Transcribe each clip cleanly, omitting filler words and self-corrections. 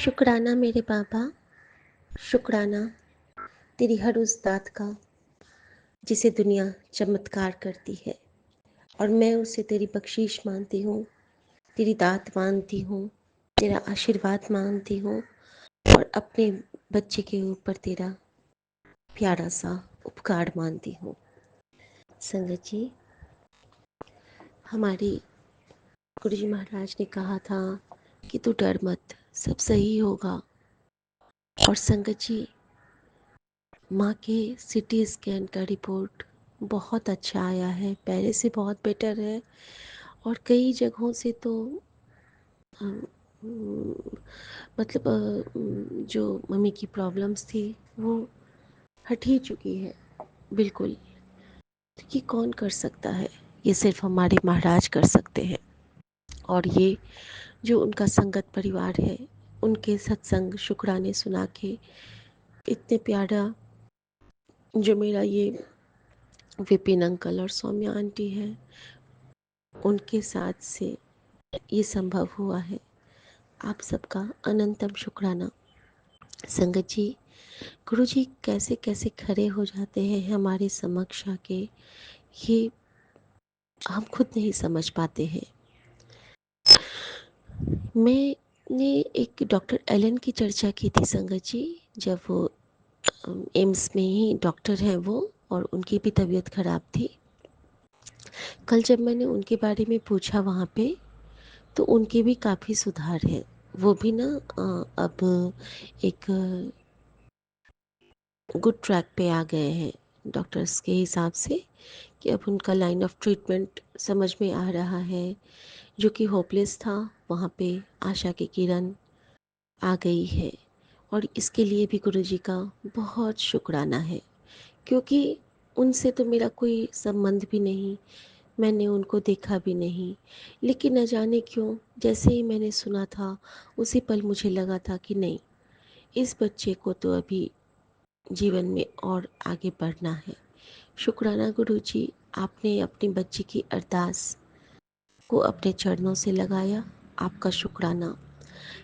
शुक्राना मेरे बाबा, शुक्राना तेरी हर उस दात का जिसे दुनिया चमत्कार करती है, और मैं उसे तेरी बख्शीश मानती हूँ, तेरी दात मानती हूँ, तेरा आशीर्वाद मानती हूँ और अपने बच्चे के ऊपर तेरा प्यारा सा उपकार मानती हूँ। संगत जी, हमारे गुरुजी महाराज ने कहा था कि तू डर मत, सब सही होगा। और संगत जी, माँ के सीटी स्कैन का रिपोर्ट बहुत अच्छा आया है, पहले से बहुत बेटर है। और कई जगहों से तो जो मम्मी की प्रॉब्लम्स थी वो हट ही चुकी है बिल्कुल। तो ये कौन कर सकता है? ये सिर्फ हमारे महाराज कर सकते हैं। और ये जो उनका संगत परिवार है, उनके सत्संग शुक्राने सुना के इतने प्यारा जो मेरा ये विपिन अंकल और सौम्या आंटी है, उनके साथ से ये संभव हुआ है। आप सबका अनंतम शुक्राना। संगत जी, गुरु जी कैसे कैसे खड़े हो जाते हैं हमारे समक्ष आके, ये हम खुद नहीं समझ पाते हैं। मैंने एक डॉक्टर एलन की चर्चा की थी संगत जी, जब वो एम्स में ही डॉक्टर हैं वो, और उनकी भी तबीयत ख़राब थी। कल जब मैंने उनके बारे में पूछा वहाँ पे, तो उनके भी काफ़ी सुधार है। वो भी ना अब एक गुड ट्रैक पे आ गए हैं डॉक्टर्स के हिसाब से, कि अब उनका लाइन ऑफ ट्रीटमेंट समझ में आ रहा है। जो कि होपलेस था, वहाँ पे आशा की किरण आ गई है। और इसके लिए भी गुरुजी का बहुत शुक्राना है, क्योंकि उनसे तो मेरा कोई संबंध भी नहीं, मैंने उनको देखा भी नहीं। लेकिन न जाने क्यों, जैसे ही मैंने सुना था उसी पल मुझे लगा था कि नहीं, इस बच्चे को तो अभी जीवन में और आगे बढ़ना है। शुक्राना गुरुजी, आपने अपनी बच्ची की अरदास को अपने चरणों से लगाया, आपका शुक्राना।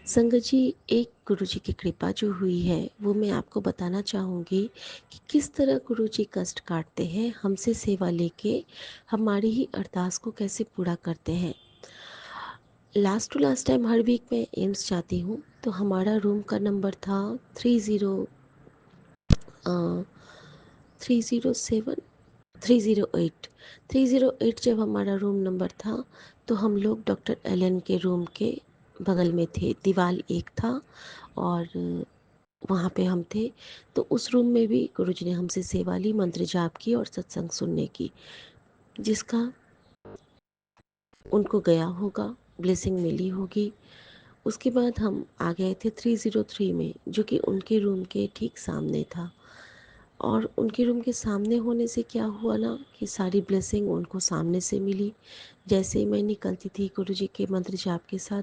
संगत जी, एक गुरुजी की कृपा जो हुई है वो मैं आपको बताना चाहूँगी कि किस तरह गुरुजी कष्ट काटते हैं, हमसे सेवा लेके हमारी ही अरदास को कैसे पूरा करते हैं। लास्ट टू लास्ट टाइम हर वीक मैं एम्स जाती हूँ, तो हमारा रूम का नंबर था 307 308। जब हमारा रूम नंबर था, तो हम लोग डॉक्टर एलन के रूम के बगल में थे। दीवार एक था और वहाँ पे हम थे। तो उस रूम में भी गुरुजी ने हमसे सेवा ली, मंत्र जाप की और सत्संग सुनने की, जिसका उनको गया होगा, ब्लेसिंग मिली होगी। उसके बाद हम आ गए थे 303 में, जो कि उनके रूम के ठीक सामने था। और उनके रूम के सामने होने से क्या हुआ ना, कि सारी ब्लेसिंग उनको सामने से मिली। जैसे ही मैं निकलती थी गुरुजी के मंत्र जाप के साथ,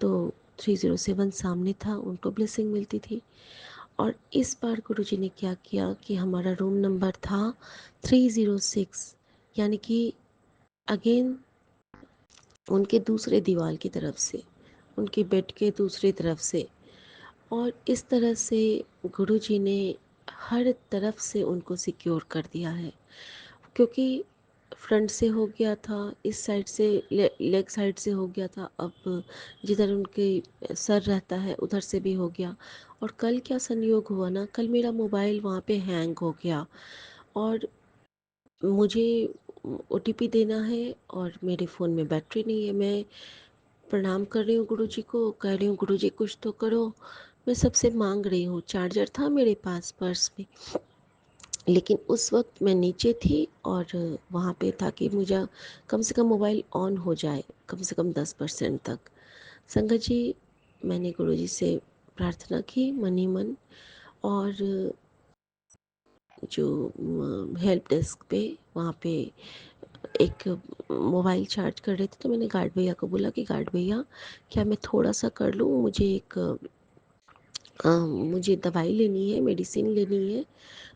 तो 307 सामने था, उनको ब्लेसिंग मिलती थी। और इस बार गुरुजी ने क्या किया कि हमारा रूम नंबर था 306, यानी कि अगेन उनके दूसरे दीवार की तरफ से, उनके बेड के दूसरी तरफ से। और इस तरह से गुरुजी ने हर तरफ से उनको सिक्योर कर दिया है, क्योंकि फ्रंट से हो गया था, इस साइड से लेग साइड से हो गया था, अब जिधर उनके सर रहता है उधर से भी हो गया। और कल क्या संयोग हुआ ना, कल मेरा मोबाइल वहाँ पे हैंग हो गया, और मुझे ओटीपी देना है और मेरे फ़ोन में बैटरी नहीं है। मैं प्रणाम कर रही हूँ गुरुजी को, कह रही हूँ गुरुजी कुछ तो करो, मैं सबसे मांग रही हूँ। चार्जर था मेरे पास पर्स में, लेकिन उस वक्त मैं नीचे थी और वहाँ पे था कि मुझे कम से कम मोबाइल ऑन हो जाए, कम से कम 10% तक। संगत जी, मैंने गुरुजी से प्रार्थना की मन ही मन, और जो हेल्प डेस्क पे वहाँ पे एक मोबाइल चार्ज कर रहे थे, तो मैंने गार्ड भैया को बोला कि गार्ड भैया, क्या मैं थोड़ा सा कर लूँ, मुझे एक मुझे दवाई लेनी है, मेडिसिन लेनी है।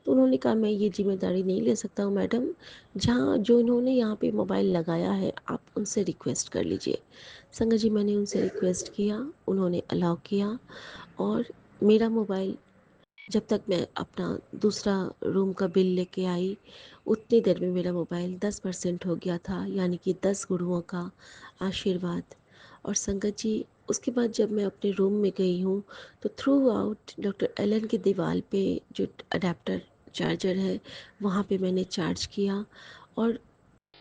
तो उन्होंने कहा मैं ये ज़िम्मेदारी नहीं ले सकता हूँ मैडम, जहाँ जो इन्होंने यहाँ पे मोबाइल लगाया है आप उनसे रिक्वेस्ट कर लीजिए। संगत जी, मैंने उनसे रिक्वेस्ट किया, उन्होंने अलाउ किया और मेरा मोबाइल जब तक मैं अपना दूसरा रूम का बिल लेके आई, उतनी देर में मेरा मोबाइल 10% हो गया था, यानी कि 10 गुरुओं का आशीर्वाद। और संगत जी, उसके बाद जब मैं अपने रूम में गई हूँ तो थ्रू आउट डॉक्टर एलन की दीवार पे जो अडेप्टर चार्जर है वहाँ पे मैंने चार्ज किया। और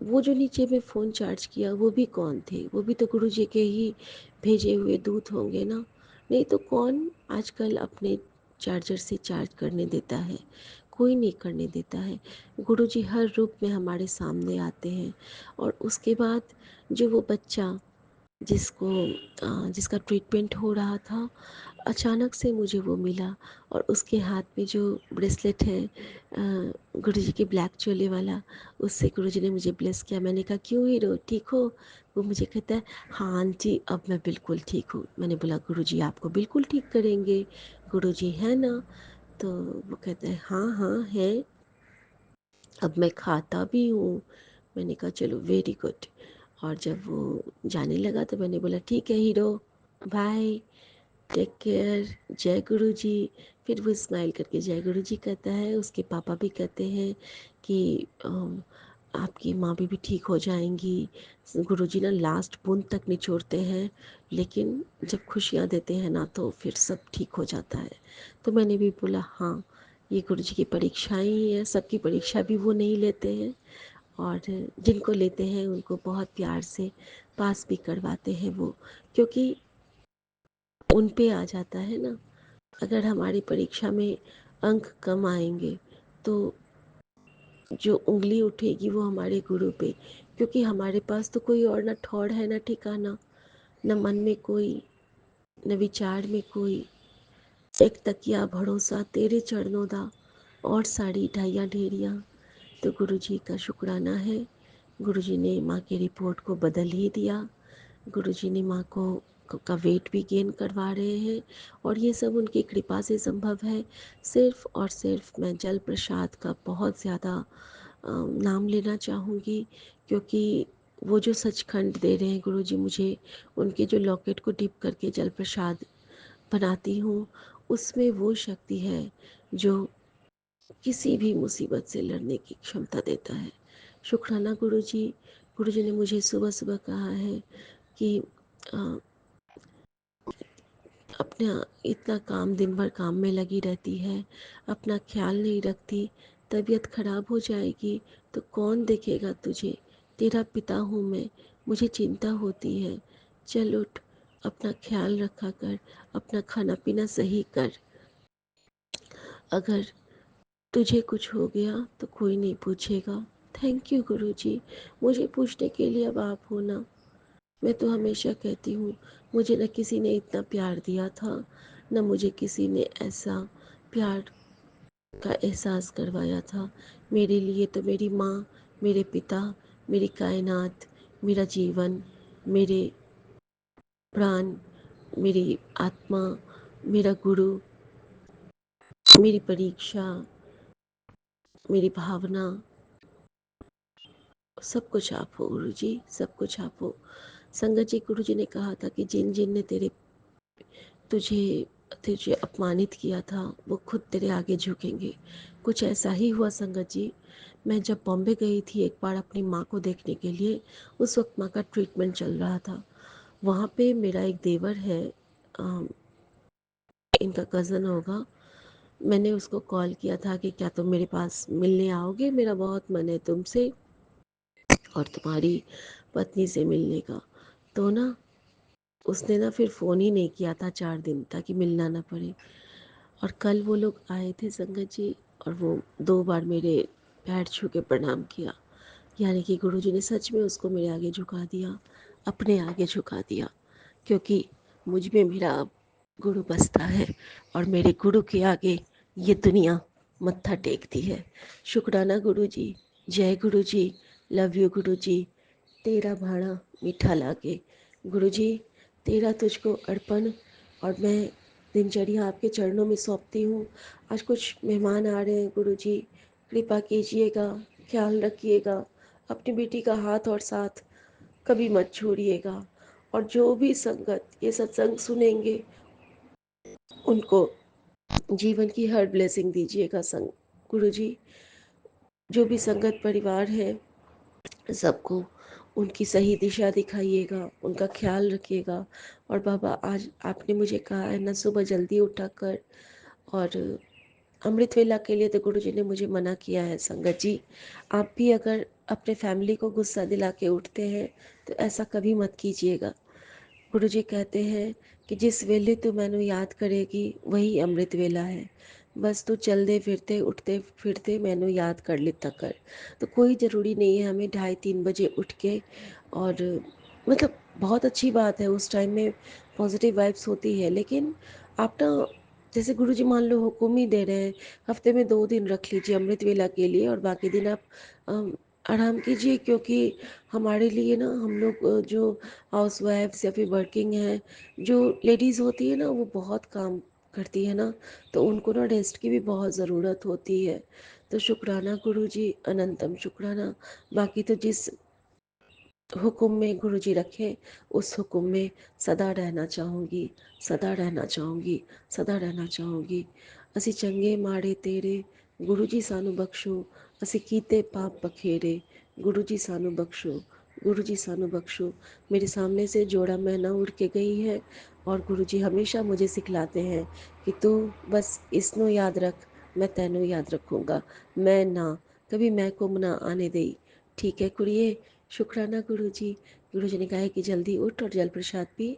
वो जो नीचे में फ़ोन चार्ज किया वो भी कौन थे? वो भी तो गुरु जी के ही भेजे हुए दूत होंगे ना। नहीं तो कौन आजकल अपने चार्जर से चार्ज करने देता है? कोई नहीं करने देता है। गुरु जी हर रूप में हमारे सामने आते हैं। और उसके बाद जो वो बच्चा जिसको जिसका ट्रीटमेंट हो रहा था, अचानक से मुझे वो मिला और उसके हाथ में जो ब्रेसलेट है गुरुजी के ब्लैक चोले वाला, उससे गुरुजी ने मुझे ब्लेस किया। मैंने कहा क्यों हीरो, ठीक हो? वो मुझे कहता है हाँ आंटी, अब मैं बिल्कुल ठीक हूँ। मैंने बोला गुरुजी आपको बिल्कुल ठीक करेंगे, गुरुजी है ना? तो वो कहता है हाँ हाँ है, अब मैं खाता भी हूँ। मैंने कहा चलो वेरी गुड। और जब वो जाने लगा तो मैंने बोला ठीक है हीरो, बाय, टेक केयर, जय गुरु जी। फिर वो स्माइल करके जय गुरु जी कहता है। उसके पापा भी कहते हैं कि आपकी माँ भी ठीक हो जाएंगी। गुरु जी ना लास्ट बूंद तक निचोड़ते हैं, लेकिन जब खुशियाँ देते हैं ना तो फिर सब ठीक हो जाता है। तो मैंने भी बोला हाँ, ये गुरु जी की परीक्षाएँ ही है, सबकी परीक्षा भी वो नहीं लेते हैं और जिनको लेते हैं उनको बहुत प्यार से पास भी करवाते हैं वो, क्योंकि उन पे आ जाता है ना। अगर हमारी परीक्षा में अंक कम आएंगे तो जो उंगली उठेगी वो हमारे गुरु पे, क्योंकि हमारे पास तो कोई और ना ठौर है ना ठिकाना, न मन में कोई, न विचार में कोई। एक तकिया भरोसा तेरे चरणों दा, और साड़ी ढाइया ढेरिया। तो गुरु जी का शुक्राना है, गुरु जी ने माँ की रिपोर्ट को बदल ही दिया। गुरु जी ने माँ को का वेट भी गेन करवा रहे हैं और ये सब उनकी कृपा से संभव है। सिर्फ और सिर्फ मैं जल प्रसाद का बहुत ज़्यादा नाम लेना चाहूँगी, क्योंकि वो जो सचखंड दे रहे हैं गुरु जी मुझे, उनके जो लॉकेट को डिप करके जल प्रसाद बनाती हूँ, उसमें वो शक्ति है जो किसी भी मुसीबत से लड़ने की क्षमता देता है। शुक्राना गुरु जी। गुरु जी ने मुझे सुबह सुबह कहा है कि अ, अपना इतना काम, दिन भर काम में लगी रहती है, अपना ख्याल नहीं रखती, तबीयत खराब हो जाएगी तो कौन देखेगा तुझे? तेरा पिता हूँ मैं, मुझे चिंता होती है। चल उठ, अपना ख्याल रखा कर, अपना खाना पीना सही कर। अगर तुझे कुछ हो गया तो कोई नहीं पूछेगा। थैंक यू गुरुजी, मुझे पूछने के लिए अब आप हो ना। मैं तो हमेशा कहती हूँ, मुझे न किसी ने इतना प्यार दिया था, न मुझे किसी ने ऐसा प्यार का एहसास करवाया था। मेरे लिए तो मेरी माँ, मेरे पिता, मेरी कायनात, मेरा जीवन, मेरे प्राण, मेरी आत्मा, मेरा गुरु, मेरी परीक्षा, मेरी भावना, सब कुछ आप हो गुरु जी, सब कुछ आप हो। संगत जी, गुरु जी ने कहा था कि जिन जिन ने तुझे तुझे अपमानित किया था वो खुद तेरे आगे झुकेंगे। कुछ ऐसा ही हुआ संगत जी। मैं जब बॉम्बे गई थी एक बार अपनी माँ को देखने के लिए, उस वक्त माँ का ट्रीटमेंट चल रहा था। वहाँ पे मेरा एक देवर है, इनका कज़न होगा। मैंने उसको कॉल किया था कि क्या तुम मेरे पास मिलने आओगे, मेरा बहुत मन है तुमसे और तुम्हारी पत्नी से मिलने का। तो ना उसने ना फिर फ़ोन ही नहीं किया था 4 दिन, ताकि मिलना ना पड़े। और कल वो लोग आए थे संगत जी, और वो 2 बार मेरे पैर छू के प्रणाम किया, यानी कि गुरुजी ने सच में उसको मेरे आगे झुका दिया, अपने आगे झुका दिया, क्योंकि मुझ में मेरा गुरु बसता है और मेरे गुरु के आगे ये दुनिया मत्था टेकती है। शुक्राना गुरु जी, जय गुरु जी, लव यू गुरु जी, तेरा भाड़ा मीठा लागे। गुरु जी, तेरा तुझको अर्पण। और मैं दिनचर्या आपके चरणों में सौंपती हूँ। आज कुछ मेहमान आ रहे हैं गुरुजी, कृपा कीजिएगा, ख्याल रखिएगा, अपनी बेटी का हाथ और साथ कभी मत छोड़िएगा। और जो भी संगत ये सत्संग सुनेंगे उनको जीवन की हर ब्लेसिंग दीजिएगा गुरुजी। जो भी संगत परिवार है सबको उनकी सही दिशा दिखाइएगा, उनका ख्याल रखिएगा। और बाबा, आज आपने मुझे कहा है ना सुबह जल्दी उठाकर, और अमृत वेला के लिए तो गुरुजी ने मुझे मना किया है। संगत जी, आप भी अगर अपने फैमिली को गुस्सा दिला के उठते हैं तो ऐसा कभी मत कीजिएगा। गुरुजी कहते हैं कि जिस वेले तू मैनू याद करेगी वही अमृत वेला है। बस तू चलते फिरते उठते फिरते मैनू याद कर लेता कर। तो कोई ज़रूरी नहीं है हमें 2:30-3 बजे उठ के, और मतलब बहुत अच्छी बात है उस टाइम में पॉजिटिव वाइब्स होती है। लेकिन आप ना, जैसे गुरुजी मान लो हुक्म ही दे रहे हैं, हफ्ते में 2 दिन रख लीजिए अमृत वेला के लिए और बाकी दिन आप अम, आराम कीजिए। क्योंकि हमारे लिए ना, हम लोग जो हाउस वाइफ्स या फिर वर्किंग हैं, जो लेडीज़ होती है ना, वो बहुत काम करती है ना, तो उनको ना रेस्ट की भी बहुत ज़रूरत होती है। तो शुक्राना गुरुजी, अनंतम शुक्राना। बाकी तो जिस हुक्म में गुरुजी रखे उस हुक्म में सदा रहना चाहूँगी, सदा रहना चाहूँगी, सदा रहना चाहूँगी। ਅਸੀਂ ਚੰਗੇ ਮਾੜੇ ਤੇਰੇ, ਗੁਰੂ ਜੀ ਸਾਨੂੰ ਬਖਸ਼ੋ। ਅਸੀਂ ਕੀਤੇ पाप बखेरे, गुरु जी सानू बख्शो, गुरु जी सानू बख्शो। मेरे सामने से जोड़ा मैना उड़ के गई है, और गुरु जी हमेशा मुझे सिखलाते हैं कि तू बस इसनो याद रख, मैं तैनू याद रखूँगा। मैं ना कभी मैं को ना आने दई। ठीक है कुड़िए, शुक्राना गुरु जी। गुरु जी ने कहा है कि जल्दी उठ और जल प्रसाद पी।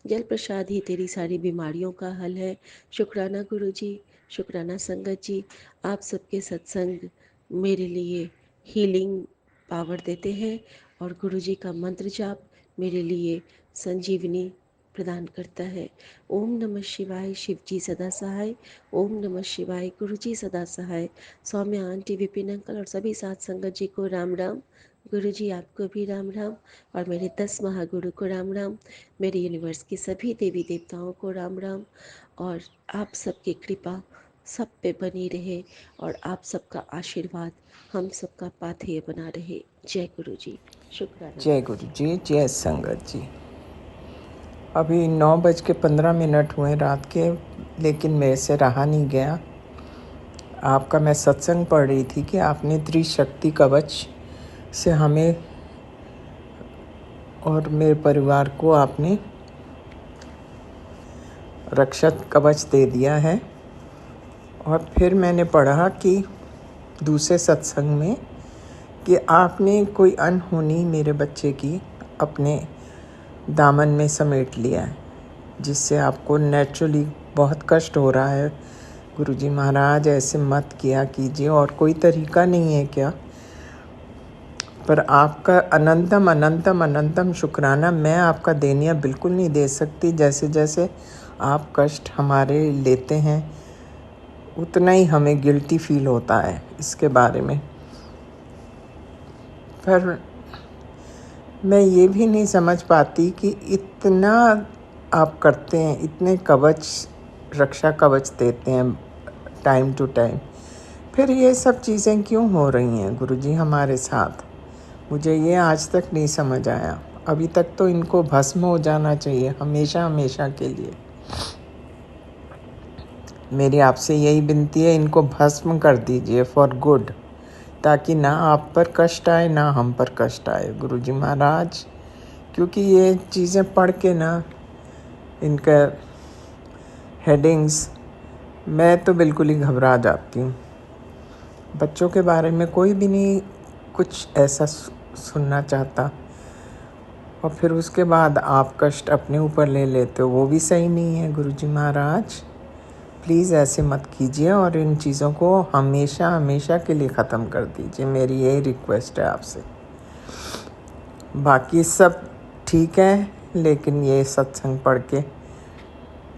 जल प्रसाद ही तेरी सारी बीमारियों का हल है। शुक्राना गुरु जी, शुक्राना संगत जी। आप सबके सत्संग मेरे लिए हीलिंग पावर देते हैं, और गुरु जी का मंत्र जाप मेरे लिए संजीवनी प्रदान करता है। ओम नमः शिवाय, शिव जी सदा सहाय। ओम नमः शिवाय, गुरु जी सदा सहाय। सौम्या आंटी, विपिन अंकल और सभी साथ संगत जी को राम राम। गुरु जी आपको भी राम राम, और मेरे 10 महागुरु को राम राम। मेरे यूनिवर्स के सभी देवी देवताओं को राम राम। और आप सबकी कृपा सब पे बनी रहे, और आप सबका आशीर्वाद हम सबका पाथेय बना रहे। जय गुरु जी, शुक्राना। जय गुरु जी, जय संगत जी। अभी 9:15 हुए रात के, लेकिन मेरे से रहा नहीं गया। आपका मैं सत्संग पढ़ रही थी कि आपने त्रिशक्ति कवच से हमें और मेरे परिवार को आपने रक्षक कवच दे दिया है। और फिर मैंने पढ़ा कि दूसरे सत्संग में कि आपने कोई अनहोनी मेरे बच्चे की अपने दामन में समेट लिया है, जिससे आपको नेचुरली बहुत कष्ट हो रहा है। गुरुजी महाराज ऐसे मत किया कीजिए, और कोई तरीका नहीं है क्या? पर आपका अनंतम अनंतम अनंतम शुक्राना। मैं आपका देनिया बिल्कुल नहीं दे सकती। जैसे जैसे आप कष्ट हमारे लेते हैं उतना ही हमें गिल्टी फील होता है इसके बारे में। पर मैं ये भी नहीं समझ पाती कि इतना आप करते हैं, इतने कवच, रक्षा कवच देते हैं टाइम टू टाइम, फिर ये सब चीज़ें क्यों हो रही हैं गुरुजी हमारे साथ? मुझे ये आज तक नहीं समझ आया। अभी तक तो इनको भस्म हो जाना चाहिए हमेशा हमेशा के लिए। मेरी आपसे यही विनती है, इनको भस्म कर दीजिए फॉर गुड, ताकि ना आप पर कष्ट आए ना हम पर कष्ट आए गुरुजी महाराज। क्योंकि ये चीज़ें पढ़ के ना, इनका हेडिंग्स, मैं तो बिल्कुल ही घबरा जाती हूँ। बच्चों के बारे में कोई भी नहीं कुछ ऐसा सुनना चाहता, और फिर उसके बाद आप कष्ट अपने ऊपर ले लेते हो, वो भी सही नहीं है गुरुजी महाराज। प्लीज़ ऐसे मत कीजिए, और इन चीज़ों को हमेशा हमेशा के लिए ख़त्म कर दीजिए। मेरी यही रिक्वेस्ट है आपसे। बाकी सब ठीक है, लेकिन ये सत्संग पढ़ के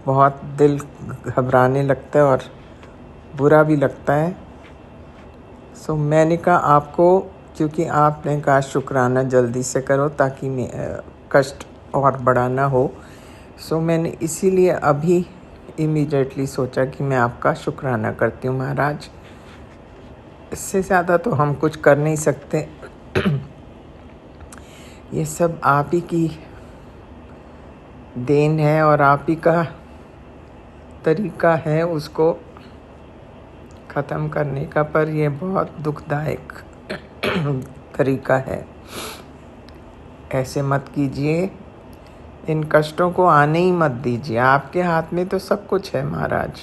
बहुत दिल घबराने लगता है और बुरा भी लगता है। सो मैंने कहा आपको, क्योंकि आपने कहा शुक्राना जल्दी से करो ताकि कष्ट और बड़ा ना हो, सो मैंने इसीलिए अभी इमीडिएटली सोचा कि मैं आपका शुक्राना करती हूँ महाराज। इससे ज़्यादा तो हम कुछ कर नहीं सकते। ये सब आप ही की देन है और आप ही का तरीका है उसको ख़त्म करने का, पर ये बहुत दुखदायक तरीका है। ऐसे मत कीजिए, इन कष्टों को आने ही मत दीजिए। आपके हाथ में तो सब कुछ है महाराज।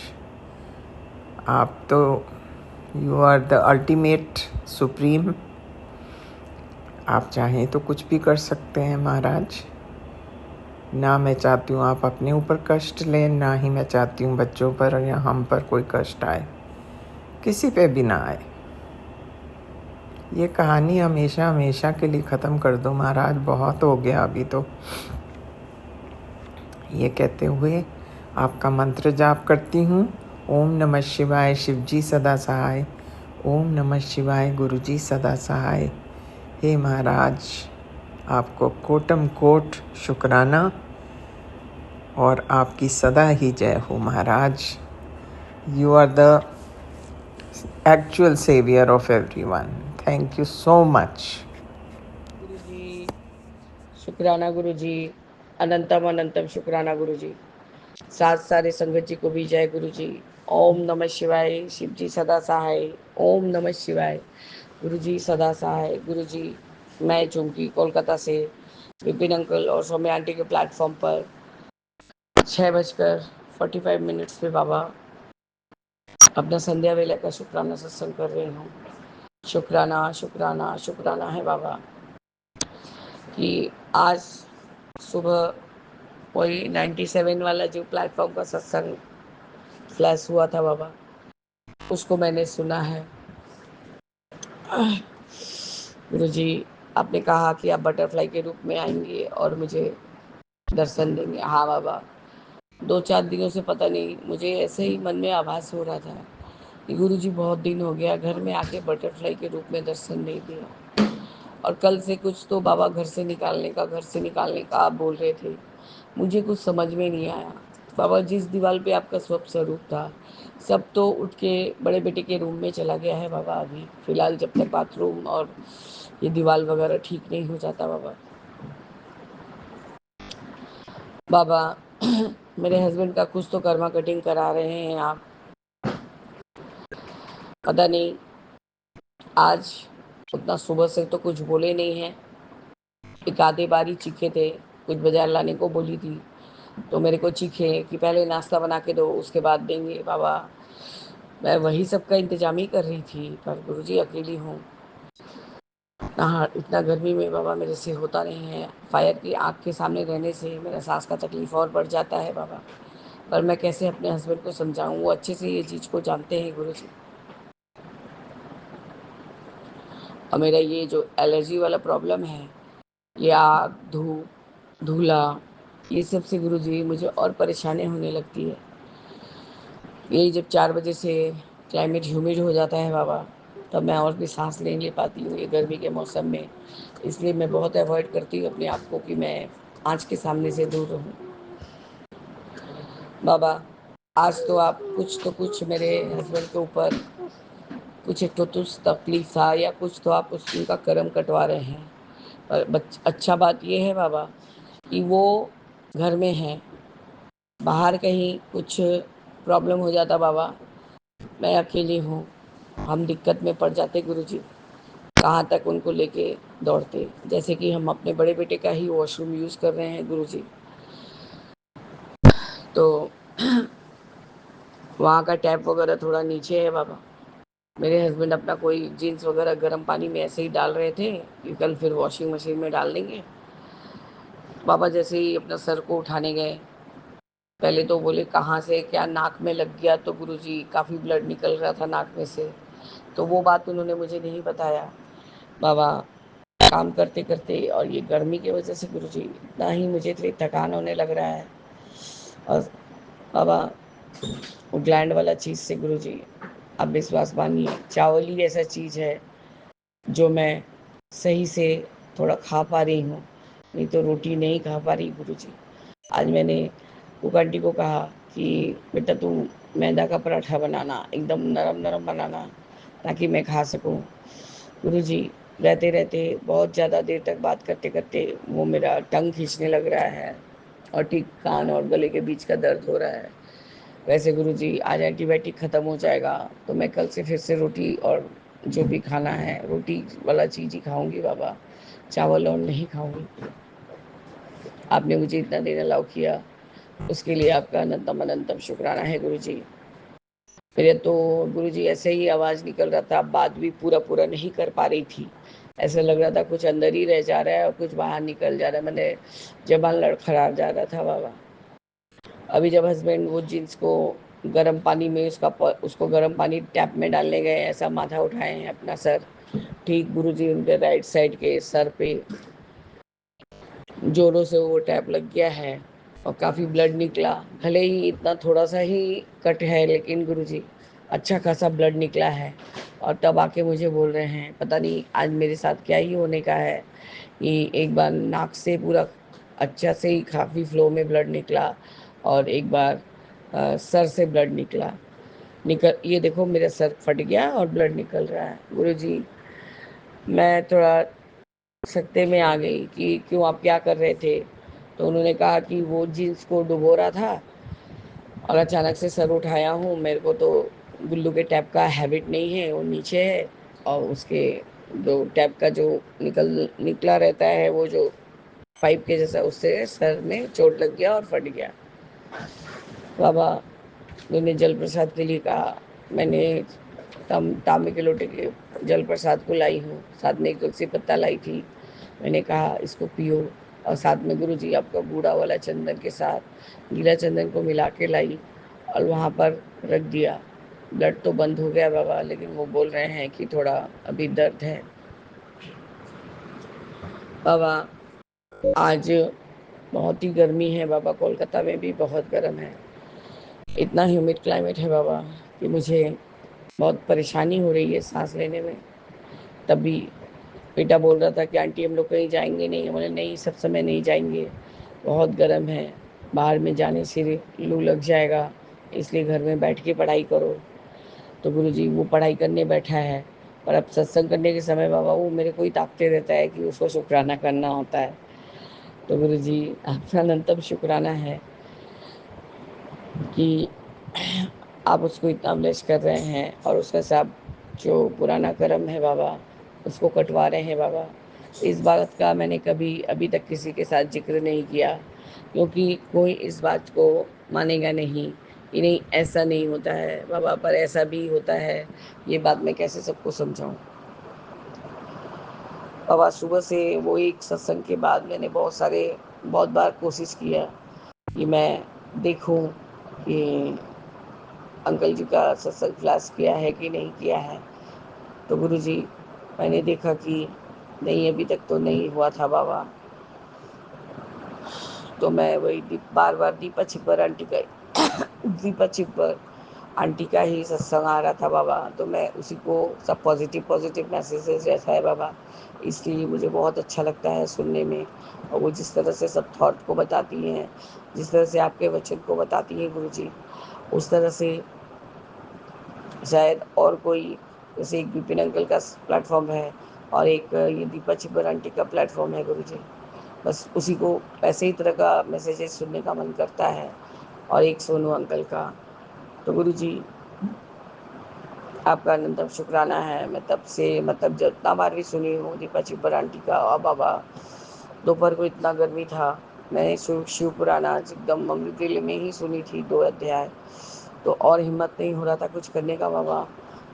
आप तो you are the ultimate supreme. आप चाहें तो कुछ भी कर सकते हैं महाराज। ना मैं चाहती हूँ आप अपने ऊपर कष्ट लें, ना ही मैं चाहती हूँ बच्चों पर या हम पर कोई कष्ट आए, किसी पे भी ना आए। ये कहानी हमेशा हमेशा के लिए ख़त्म कर दो महाराज, बहुत हो गया अभी तो। ये कहते हुए आपका मंत्र जाप करती हूँ। ओम नमः शिवाय, शिवजी सदा सहाय। ओम नमः शिवाय, गुरुजी सदा सहाय। हे महाराज, आपको कोटम कोट शुक्राना और आपकी सदा ही जय हो महाराज। You are the actual saviour of everyone. Thank you so much. Guruji शुक्राना, गुरुजी अनंतम अनंतम शुक्राना गुरुजी। साथ सारे संगत जी को भी जय गुरुजी। ओम नमः शिवाय, शिव जी सदा सहाय। ओम नमः शिवाय, गुरुजी सदा सहाय। गुरुजी, मैं चुमकी कोलकाता से विपिन अंकल और सौम्य आंटी के प्लेटफॉर्म पर 6:45 पे बाबा अपना संध्या वेला का शुक्राना सत्संग कर रही हूँ। शुक्राना शुक्राना शुक्राना है बाबा कि आज सुबह वही 97 वाला जो प्लेटफॉर्म का सत्संग फ्लैश हुआ था बाबा, उसको मैंने सुना है। गुरुजी, आपने कहा कि आप बटरफ्लाई के रूप में आएंगे और मुझे दर्शन देंगे। हाँ बाबा, 2-4 दिनों से पता नहीं, मुझे ऐसे ही मन में आभास हो रहा था कि गुरुजी बहुत दिन हो गया घर में आके बटरफ्लाई के रूप में दर्शन नहीं दिया। और कल से कुछ तो बाबा घर से निकालने का आप बोल रहे थे। मुझे कुछ समझ में नहीं आया बाबा। जिस दीवार पे आपका स्वरूप था, सब तो उठ के बड़े बेटे के रूम में चला गया है बाबा। अभी फ़िलहाल जब तक बाथरूम और ये दीवार वगैरह ठीक नहीं हो जाता बाबा। बाबा मेरे हस्बैंड का कुछ तो कर्मा कटिंग करा रहे हैं आप, पता नहीं। आज उतना सुबह से तो कुछ बोले नहीं हैं। एक आधे बारी चीखे थे, कुछ बाजार लाने को बोली थी तो मेरे को चीखे कि पहले नाश्ता बना के दो उसके बाद देंगे बाबा। मैं वही सब का इंतजाम ही कर रही थी, पर गुरुजी अकेली हूँ। हाँ, इतना गर्मी में बाबा मेरे से होता नहीं है। फायर की आग के सामने रहने से मेरा सांस का तकलीफ और बढ़ जाता है बाबा। पर मैं कैसे अपने हस्बैंड को समझाऊँ, वो अच्छे से ये चीज़ को जानते हैं गुरुजी। और मेरा ये जो एलर्जी वाला प्रॉब्लम है, ये आग, धूप, धूला, ये सब से गुरुजी मुझे और परेशानी होने लगती है। यही जब 4 बजे से क्लाइमेट ह्यूमिड हो जाता है बाबा, तब मैं और भी सांस नहीं ले पाती हूँ ये गर्मी के मौसम में। इसलिए मैं बहुत अवॉइड करती हूँ अपने आप को कि मैं आँच के सामने से दूर रहूँ। बाबा, आज तो आप कुछ मेरे हस्बैंड के ऊपर कुछ एक तो तकलीफ था या कुछ तो आप उनका कर्म कटवा रहे हैं। पर अच्छा बात ये है बाबा कि वो घर में हैं। बाहर कहीं कुछ प्रॉब्लम हो जाता बाबा, मैं अकेली हूँ, हम दिक्कत में पड़ जाते गुरुजी। कहाँ तक उनको लेके दौड़ते। जैसे कि हम अपने बड़े बेटे का ही वॉशरूम यूज़ कर रहे हैं गुरुजी, तो वहाँ का टैप वगैरह थोड़ा नीचे है बाबा। मेरे हस्बैंड अपना कोई जीन्स वगैरह गर्म पानी में ऐसे ही डाल रहे थे कि कल फिर वॉशिंग मशीन में डाल देंगे। बाबा जैसे ही अपना सर को उठाने गए, पहले तो बोले कहाँ से क्या नाक में लग गया, तो गुरुजी काफ़ी ब्लड निकल रहा था नाक में से, तो वो बात उन्होंने मुझे नहीं बताया बाबा। काम करते करते और ये गर्मी की वजह से गुरुजी इतना ही मुझे थकान होने लग रहा है। और बाबा वो ग्लैंड वाला चीज़ से गुरुजी आप विश्वास मानिए, चावल ही ऐसा चीज़ है जो मैं सही से थोड़ा खा पा रही हूँ, नहीं तो रोटी नहीं खा पा रही गुरुजी। आज मैंने कुक आंटी को कहा कि बेटा तुम मैदा का पराठा बनाना, एकदम नरम नरम बनाना, ताकि मैं खा सकूं। गुरुजी, रहते रहते बहुत ज़्यादा देर तक बात करते करते वो मेरा टंग खींचने लग रहा है और ठीक कान और गले के बीच का दर्द हो रहा है। वैसे गुरुजी, आज एंटीबायोटिक ख़त्म हो जाएगा तो मैं कल से फिर से रोटी और जो भी खाना है रोटी वाला चीज़ ही खाऊंगी बाबा, चावल और नहीं खाऊंगी। आपने मुझे इतना देर अलाउ किया, उसके लिए आपका अनंतम अनंतम शुक्राना है गुरुजी। मेरे तो गुरुजी ऐसे ही आवाज़ निकल रहा था, बात भी पूरा पूरा नहीं कर पा रही थी। ऐसा लग रहा था कुछ अंदर ही रह जा रहा है और कुछ बाहर निकल जा रहा है, मैंने जबान लड़खड़ा जा रहा था बाबा। अभी जब हस्बैंड वो जींस को गर्म पानी में उसको गर्म पानी टैप में डालने गए, ऐसा माथा उठाए हैं अपना सर, ठीक गुरुजी उनके राइट साइड के सर पे जोरों से वो टैप लग गया है और काफ़ी ब्लड निकला। भले ही इतना थोड़ा सा ही कट है, लेकिन गुरुजी अच्छा खासा ब्लड निकला है। और तब आके मुझे बोल रहे हैं, पता नहीं आज मेरे साथ क्या ही होने का है, कि एक बार नाक से पूरा अच्छा से ही काफ़ी फ्लो में ब्लड निकला और एक बार सर से ब्लड निकल ये देखो मेरा सर फट गया और ब्लड निकल रहा है। गुरुजी, मैं थोड़ा सकते में आ गई कि क्यों, आप क्या कर रहे थे? तो उन्होंने कहा कि वो जीन्स को डुबो रहा था और अचानक से सर उठाया हूँ। मेरे को तो गुल्लू के टैप का हैबिट नहीं है, वो नीचे है और उसके जो टैप का जो निकला रहता है, वो जो पाइप के जैसा, उससे सर में चोट लग गया और फट गया। बाबा, मैंने जल प्रसाद के लिए कहा, मैंने तांबे के लोटे के जल प्रसाद को लाई हूँ, साथ में एक तुलसी पत्ता लाई थी। मैंने कहा इसको पियो, और साथ में गुरुजी आपका बूढ़ा वाला चंदन के साथ गीला चंदन को मिला के लाई और वहाँ पर रख दिया। ब्लड तो बंद हो गया बाबा, लेकिन वो बोल रहे हैं कि थोड़ा अभी दर्द है। बाबा, आज बहुत ही गर्मी है बाबा, कोलकाता में भी बहुत गर्म है। इतना ह्यूमिड क्लाइमेट है बाबा कि मुझे बहुत परेशानी हो रही है सांस लेने में। तभी बेटा बोल रहा था कि आंटी हम लोग कहीं जाएंगे नहीं, बोले नहीं सब समय नहीं जाएंगे, बहुत गर्म है, बाहर में जाने से लू लग जाएगा, इसलिए घर में बैठ के पढ़ाई करो। तो गुरुजी वो पढ़ाई करने बैठा है, पर अब सत्संग करने के समय बाबा वो मेरे को ही ताकते रहता है कि उसको शुक्राना करना होता है। तो गुरुजी आपका अनंतम शुक्राना है कि आप उसको इतना ब्लेस कर रहे हैं और उसका सब जो पुराना कर्म है बाबा उसको कटवा रहे हैं बाबा। इस बात का मैंने कभी अभी तक किसी के साथ जिक्र नहीं किया, क्योंकि कोई इस बात को मानेगा नहीं कि नहीं ऐसा नहीं होता है बाबा, पर ऐसा भी होता है। ये बात मैं कैसे सबको समझाऊं बाबा? सुबह से वो एक सत्संग के बाद मैंने बहुत बार कोशिश किया कि मैं देखूं कि अंकल जी का सत्संग क्लास किया है कि नहीं किया है। तो गुरुजी, मैंने देखा कि नहीं, अभी तक तो नहीं हुआ था बाबा। तो मैं वही बार बार दीपा छिपर आंटी का ही सत्संग आ रहा था बाबा, तो मैं उसी को सब पॉजिटिव पॉजिटिव मैसेजेस रहता है बाबा, इसलिए मुझे बहुत अच्छा लगता है सुनने में। और वो जिस तरह से सब थॉट को बताती हैं, जिस तरह से आपके वचन को बताती हैं गुरुजी, उस तरह से शायद और कोई, जैसे एक विपिन अंकल का प्लेटफॉर्म है और एक ये दीपा छिब्बर आंटी का प्लेटफॉर्म है गुरुजी, बस उसी को ऐसे ही तरह का मैसेजेस सुनने का मन करता है। और एक सोनू अंकल का। तो गुरुजी आपका अनंतम शुक्राना है। मैं तब से मतलब जितना बार भी सुनी हूँ दीपा छिब्बर आंटी का, और बाबा दोपहर को इतना गर्मी था, मैंने शिव पुराना एकदम मम्मी के लिए में ही सुनी थी 2 अध्याय, तो और हिम्मत नहीं हो रहा था कुछ करने का बाबा।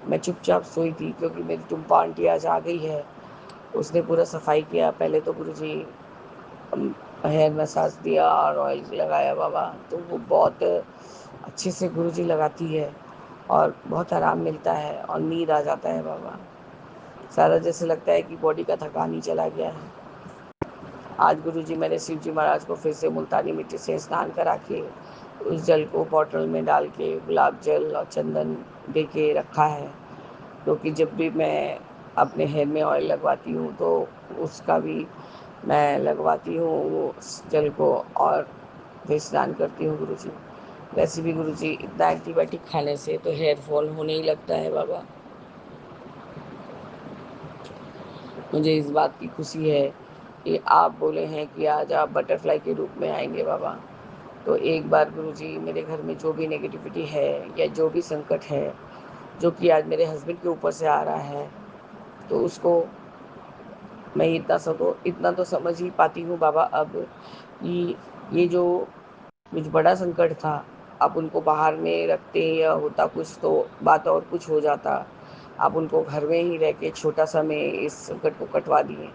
मैं चुपचाप सोई थी, क्योंकि मेरी टुम्पा आंटी आज आ गई है, उसने पूरा सफाई किया। पहले तो गुरुजी हेयर मसाज दिया और ऑयल लगाया बाबा, तो वो बहुत अच्छे से गुरुजी लगाती है और बहुत आराम मिलता है और नींद आ जाता है बाबा। सारा जैसे लगता है कि बॉडी का थकान ही चला गया है। आज गुरुजी मैंने शिव जी महाराज को फिर से मुल्तानी मिट्टी से स्नान करा के उस जल को बॉटल में डाल के गुलाब जल और चंदन दे के रखा है, क्योंकि जब भी मैं अपने हेयर में ऑयल लगवाती हूँ तो उसका भी मैं लगवाती हूँ वो जल को, और फिर स्नान करती हूँ गुरुजी। वैसे भी गुरुजी इतना एंटीबायोटिक खाने से तो हेयर फॉल होने ही लगता है बाबा। मुझे इस बात की खुशी है कि आप बोले हैं कि आज आप बटरफ्लाई के रूप में आएंगे बाबा। तो एक बार गुरुजी मेरे घर में जो भी नेगेटिविटी है या जो भी संकट है जो कि आज मेरे हस्बैंड के ऊपर से आ रहा है, तो उसको मैं इतना तो समझ ही पाती हूँ बाबा अब कि ये जो कुछ बड़ा संकट था, आप उनको बाहर में रखते या होता कुछ तो बात और कुछ हो जाता। आप उनको घर में ही रह के छोटा सा में इस संकट को कटवा दिए।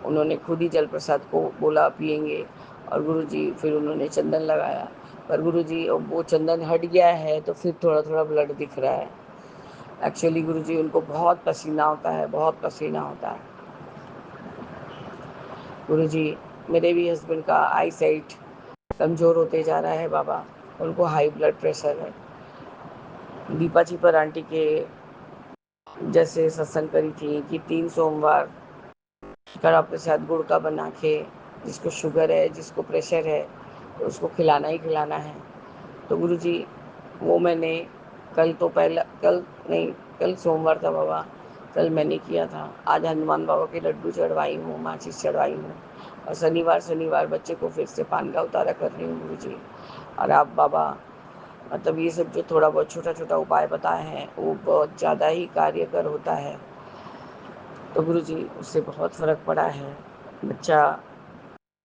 उन्होंने खुद ही जल प्रसाद को बोला पियेंगे, और गुरुजी फिर उन्होंने चंदन लगाया। पर गुरुजी अब वो चंदन हट गया है तो फिर थोड़ा थोड़ा ब्लड दिख रहा है। एक्चुअली गुरुजी उनको बहुत पसीना होता है, बहुत पसीना होता है। गुरुजी मेरे भी हस्बैंड का आई साइट कमज़ोर होते जा रहा है बाबा। उनको हाई ब्लड प्रेशर है। दीपा जी पर आंटी के जैसे सत्संग करी थी कि 3 सोमवार कड़ा प्रसाद गुड़ का बना के, जिसको शुगर है जिसको प्रेशर है तो उसको खिलाना ही खिलाना है। तो गुरुजी वो मैंने कल नहीं, कल सोमवार था बाबा, कल मैंने किया था। आज हनुमान बाबा के लड्डू चढ़वाई हूँ, माचिस चढ़वाई हूँ, और शनिवार शनिवार बच्चे को फिर से पान का उतारा कर रही हूँ गुरुजी। और आप बाबा मतलब ये सब जो थोड़ा बहुत छोटा छोटा उपाय बताए हैं वो बहुत ज़्यादा ही कार्यकर होता है। तो गुरुजी उससे बहुत फ़र्क पड़ा है। बच्चा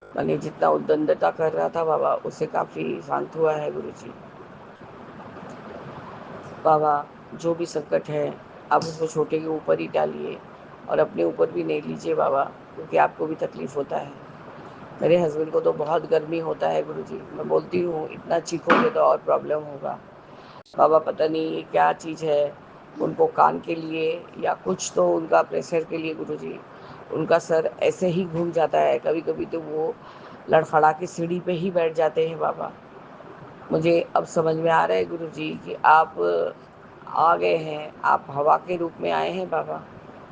मैंने जितना उद्दंडता कर रहा था बाबा उससे काफ़ी शांत हुआ है गुरुजी। बाबा जो भी संकट है आप उसको छोटे के ऊपर ही डालिए और अपने ऊपर भी नहीं लीजिए बाबा, क्योंकि आपको भी तकलीफ़ होता है। मेरे हस्बैंड को तो बहुत गर्मी होता है गुरुजी। मैं बोलती हूँ इतना चीखोगे तो और प्रॉब्लम होगा। बाबा पता नहीं ये क्या चीज़ है, उनको कान के लिए या कुछ तो उनका प्रेशर के लिए गुरुजी उनका सर ऐसे ही घूम जाता है। कभी कभी तो वो लड़खड़ा के सीढ़ी पे ही बैठ जाते हैं बाबा। मुझे अब समझ में आ रहा है गुरुजी कि आप आ गए हैं, आप हवा के रूप में आए हैं बाबा।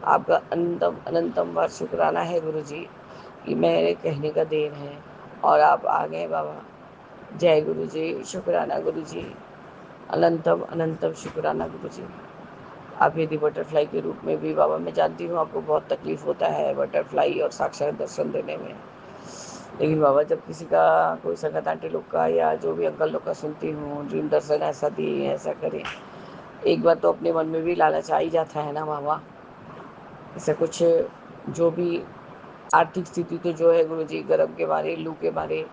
आपका अनंतम अनंतम बार शुक्राना है गुरुजी कि मेरे कहने का देर है और आप आ गए बाबा। जय गुरुजी, शुक्राना गुरुजी, अनंतम अनंतम शुक्राना गुरुजी। आप यदि बटरफ्लाई के रूप में भी बाबा, मैं जानती हूँ आपको बहुत तकलीफ होता है बटरफ्लाई और साक्षात दर्शन देने में, लेकिन बाबा जब किसी का कोई संगत आंटी लोग का या जो भी अंकल लोग का सुनती हूँ ड्रीम दर्शन ऐसा दिए ऐसा करें, एक बार तो अपने मन में भी लालच आ ही जाता है ना बाबा। ऐसा कुछ जो भी आर्थिक स्थिति तो जो है गुरुजी गर्म के मारे लू के मारे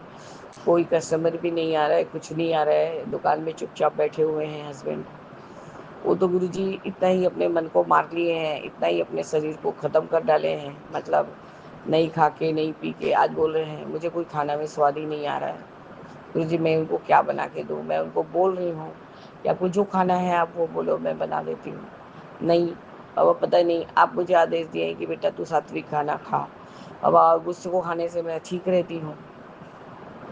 कोई कस्टमर भी नहीं आ रहा है, कुछ नहीं आ रहा है, दुकान में चुपचाप बैठे हुए हैं हस्बैंड। वो तो गुरुजी इतना ही अपने मन को मार लिए हैं, इतना ही अपने शरीर को ख़त्म कर डाले हैं, मतलब नहीं खा के नहीं पी के आज बोल रहे हैं मुझे कोई खाना में स्वाद ही नहीं आ रहा है। गुरुजी मैं उनको क्या बना के दूँ? मैं उनको बोल रही हूँ कि आपको जो खाना है आप वो बोलो मैं बना देती हूँ। नहीं, अब पता नहीं आप मुझे आदेश दिए हैं कि बेटा तू सात्विक खाना खा। अब गुस्से को खाने से मैं ठीक रहती हूँ।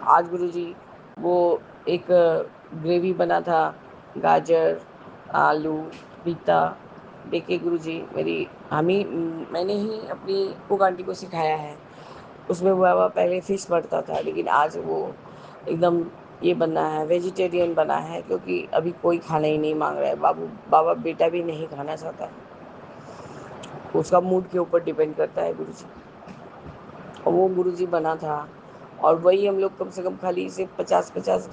आज गुरुजी वो एक ग्रेवी बना था, गाजर आलू पीता। देखिए गुरुजी मैंने ही अपनी कुक आंटी को सिखाया है। उसमें बाबा पहले फिश पड़ता था, लेकिन आज वो एकदम ये बना है, वेजिटेरियन बना है, क्योंकि अभी कोई खाना ही नहीं मांग रहा है बाबा बेटा भी नहीं खाना चाहता है। उसका मूड के ऊपर डिपेंड करता है गुरुजी। और वो गुरुजी बना था, और वही हम लोग कम से कम खाली से 50-50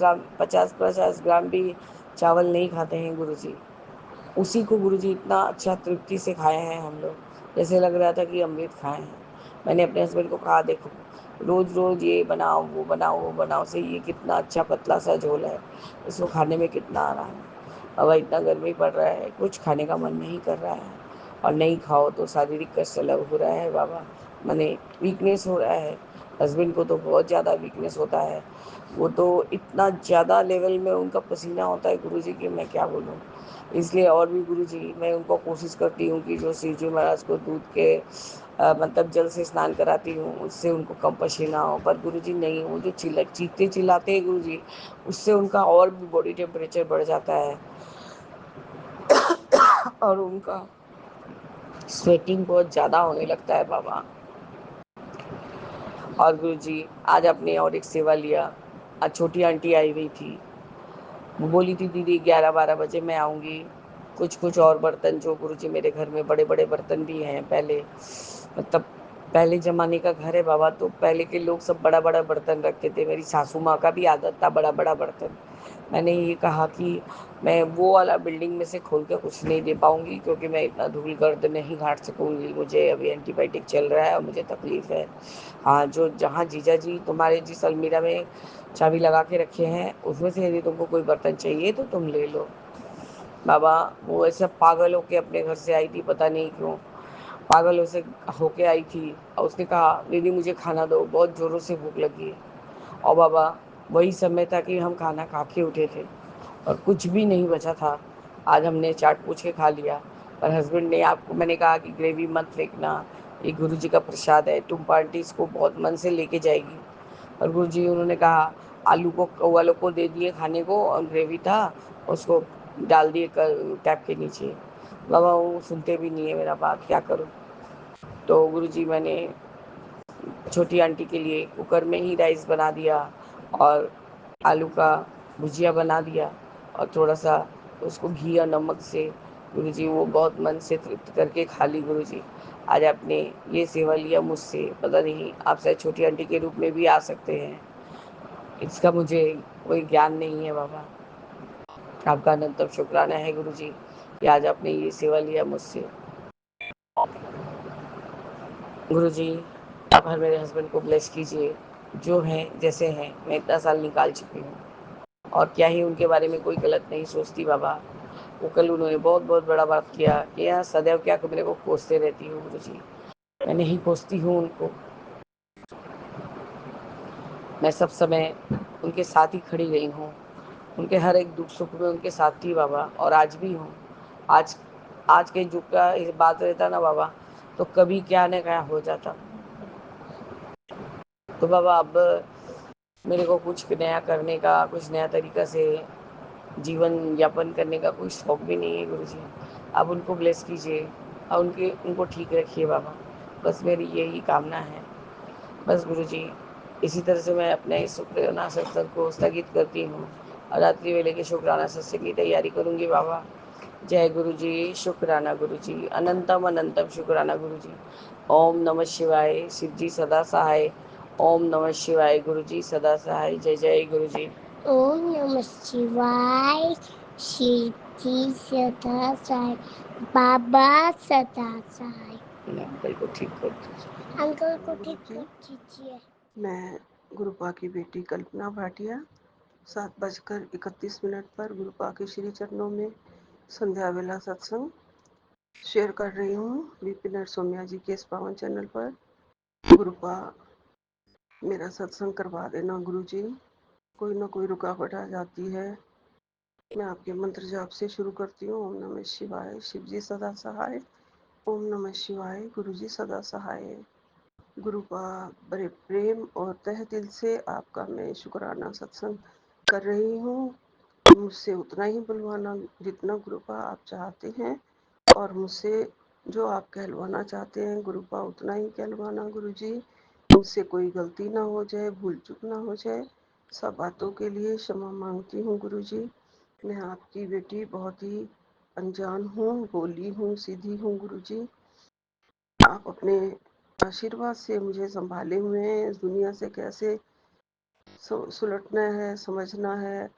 ग्राम भी चावल नहीं खाते हैं गुरुजी। उसी को गुरुजी इतना अच्छा तृप्ति से खाए हैं हम लोग, जैसे लग रहा था कि अमृत खाए हैं। मैंने अपने हस्बैंड को कहा देखो रोज़ रोज़ ये बनाओ वो बनाओ वो बनाओ से ये कितना अच्छा पतला सा झोल है, इसको खाने में कितना आराम है। अब इतना गर्मी पड़ रहा है, कुछ खाने का मन नहीं कर रहा है, और नहीं खाओ तो शारीरिक कष्ट अलग हो रहा है बाबा, माने वीकनेस हो रहा है। हस्बैंड को तो बहुत ज़्यादा वीकनेस होता है, वो तो इतना ज़्यादा लेवल में उनका पसीना होता है गुरुजी कि मैं क्या बोलूँ। इसलिए और भी गुरुजी मैं उनको कोशिश करती हूँ कि जो शिव जी महाराज को दूध के मतलब जल से स्नान कराती हूँ उससे उनको कम पसीना हो, पर गुरुजी नहीं, वो जो चीखते चिल्लाते हैं गुरुजी उससे उनका और भी बॉडी टेम्परेचर बढ़ जाता है और उनका स्वेटिंग बहुत ज़्यादा होने लगता है बाबा। और गुरुजी आज आपने और एक सेवा लिया, आज छोटी आंटी आई हुई थी, वो बोली थी दीदी 11-12 बजे मैं आऊँगी। कुछ-कुछ और बर्तन जो गुरुजी मेरे घर में बड़े-बड़े बर्तन भी हैं पहले, मतलब पहले ज़माने का घर है बाबा, तो पहले के लोग सब बड़ा-बड़ा बर्तन रखते थे। मेरी सासू माँ का भी आदत था बड़ा-बड़ा बर्तन। मैंने ये कहा कि मैं वो वाला बिल्डिंग में से खोल के कुछ नहीं दे पाऊँगी, क्योंकि मैं इतना धूल-गर्द नहीं घाट सकूँगी। मुझे अभी एंटीबायोटिक चल रहा है और मुझे तकलीफ़ है। हाँ, जो जहाँ जीजा जी तुम्हारे जिस अलमीरा में चाबी लगा के रखे हैं, उसमें से यदि तुमको कोई बर्तन चाहिए तो तुम ले लो। बाबा वो ऐसे पागल होके अपने घर से आई थी, पता नहीं क्यों पागल से होके आई थी, और उसने कहा दीदी मुझे खाना दो, बहुत ज़ोरों से भूख लगी है। और बाबा वही समय था कि हम खाना खा के उठे थे और कुछ भी नहीं बचा था। आज हमने चाट पूछ के खा लिया, पर हस्बैंड ने, आपको मैंने कहा कि ग्रेवी मत फेंकना, ये गुरु जी का प्रसाद है, तुम पार्टी इसको बहुत मन से लेके जाएगी। और गुरु जी उन्होंने कहा आलू को कौवा लोग को दे दिए खाने को, और ग्रेवी था उसको डाल दिए टैप के नीचे। बाबा वो सुनते भी नहीं है मेरा बात, क्या करूँ। तो गुरु जी मैंने छोटी आंटी के लिए कुकर में ही राइस बना दिया और आलू का भुजिया बना दिया, और थोड़ा सा उसको घी और नमक से गुरुजी वो बहुत मन से तृप्त करके खा ली। गुरुजी आज आपने ये सेवा लिया मुझसे, पता नहीं आप शायद छोटी आंटी के रूप में भी आ सकते हैं, इसका मुझे कोई ज्ञान नहीं है बाबा। आपका अनंतम शुक्राना है गुरुजी कि आज आपने ये सेवा लिया मुझसे। गुरुजी आप हर मेरे हस्बैंड को ब्लेस कीजिए, जो हैं जैसे हैं, मैं इतना साल निकाल चुकी हूँ और क्या ही उनके बारे में कोई गलत नहीं सोचती बाबा। वो कल उन्होंने बहुत बहुत बड़ा बात किया कि यहाँ सदैव क्या मेरे को कोसते रहती हूँ गुरुजी, मैं नहीं कोसती हूँ उनको, मैं सब समय उनके साथ ही खड़ी रही हूँ, उनके हर एक दुख सुख में उनके साथ थी बाबा, और आज भी हूँ। आज आज के युग का इस बात रहता ना बाबा, तो कभी क्या न क्या हो जाता। तो बाबा अब मेरे को कुछ नया करने का, कुछ नया तरीका से जीवन यापन करने का कोई शौक भी नहीं है गुरुजी। आप उनको ब्लेस कीजिए और उनको ठीक रखिए बाबा, बस मेरी यही कामना है। बस गुरुजी इसी तरह से मैं अपने शुक्राना सत्संग को स्थगित करती हूँ और रात्रि वेले के शुक्राना सत्संग की तैयारी करूँगी बाबा। जय गुरु जी, शुक्राना गुरु जी, अनंतम अनंतम शुक्राना गुरु जी। ओम नमः शिवाय, शिव जी सदा सहाय। ओम नमः शिवाय, गुरु जी सदा सहाय। जय जय गुरु जी। ओम नमः शिवाय, शिव जी सदा सहाय, बाबा सदा सहाय। अंकल को ठीक कर दीजिए। अंकल को ठीक कर दीजिए। मैं गुरुपा की बेटी कल्पना भाटिया 7:31 पर गुरुपा के श्री चरणों में संध्या वेला सत्संग शेयर कर रही हूँ बीपी नरसोमिया जी के इस पावन चैनल पर। गुरुपा मेरा सत्संग करवा देना गुरु जी, कोई ना कोई रुकावट आ जाती है। मैं आपके मंत्र जाप से शुरू करती हूँ। ओम नमः शिवाय, शिव जी सदा सहाय। ओम नमः शिवाय, गुरु जी सदा सहाय। गुरुपा बड़े प्रेम और तह दिल से आपका मैं शुक्राना सत्संग कर रही हूँ। मुझसे उतना ही बुलवाना जितना गुरुपा आप चाहते हैं, और मुझसे जो आप कहलवाना चाहते हैं गुरुपा उतना ही कहलवाना गुरु जी। मुझसे कोई गलती ना हो जाए, भूल चूक ना हो जाए, सब बातों के लिए क्षमा मांगती हूँ गुरु जी। मैं आपकी बेटी बहुत ही अनजान हूँ, भोली हूँ, सीधी हूँ गुरु जी। आप अपने आशीर्वाद से मुझे संभाले हुए हैं। इस दुनिया से कैसे सुलटना है, समझना है,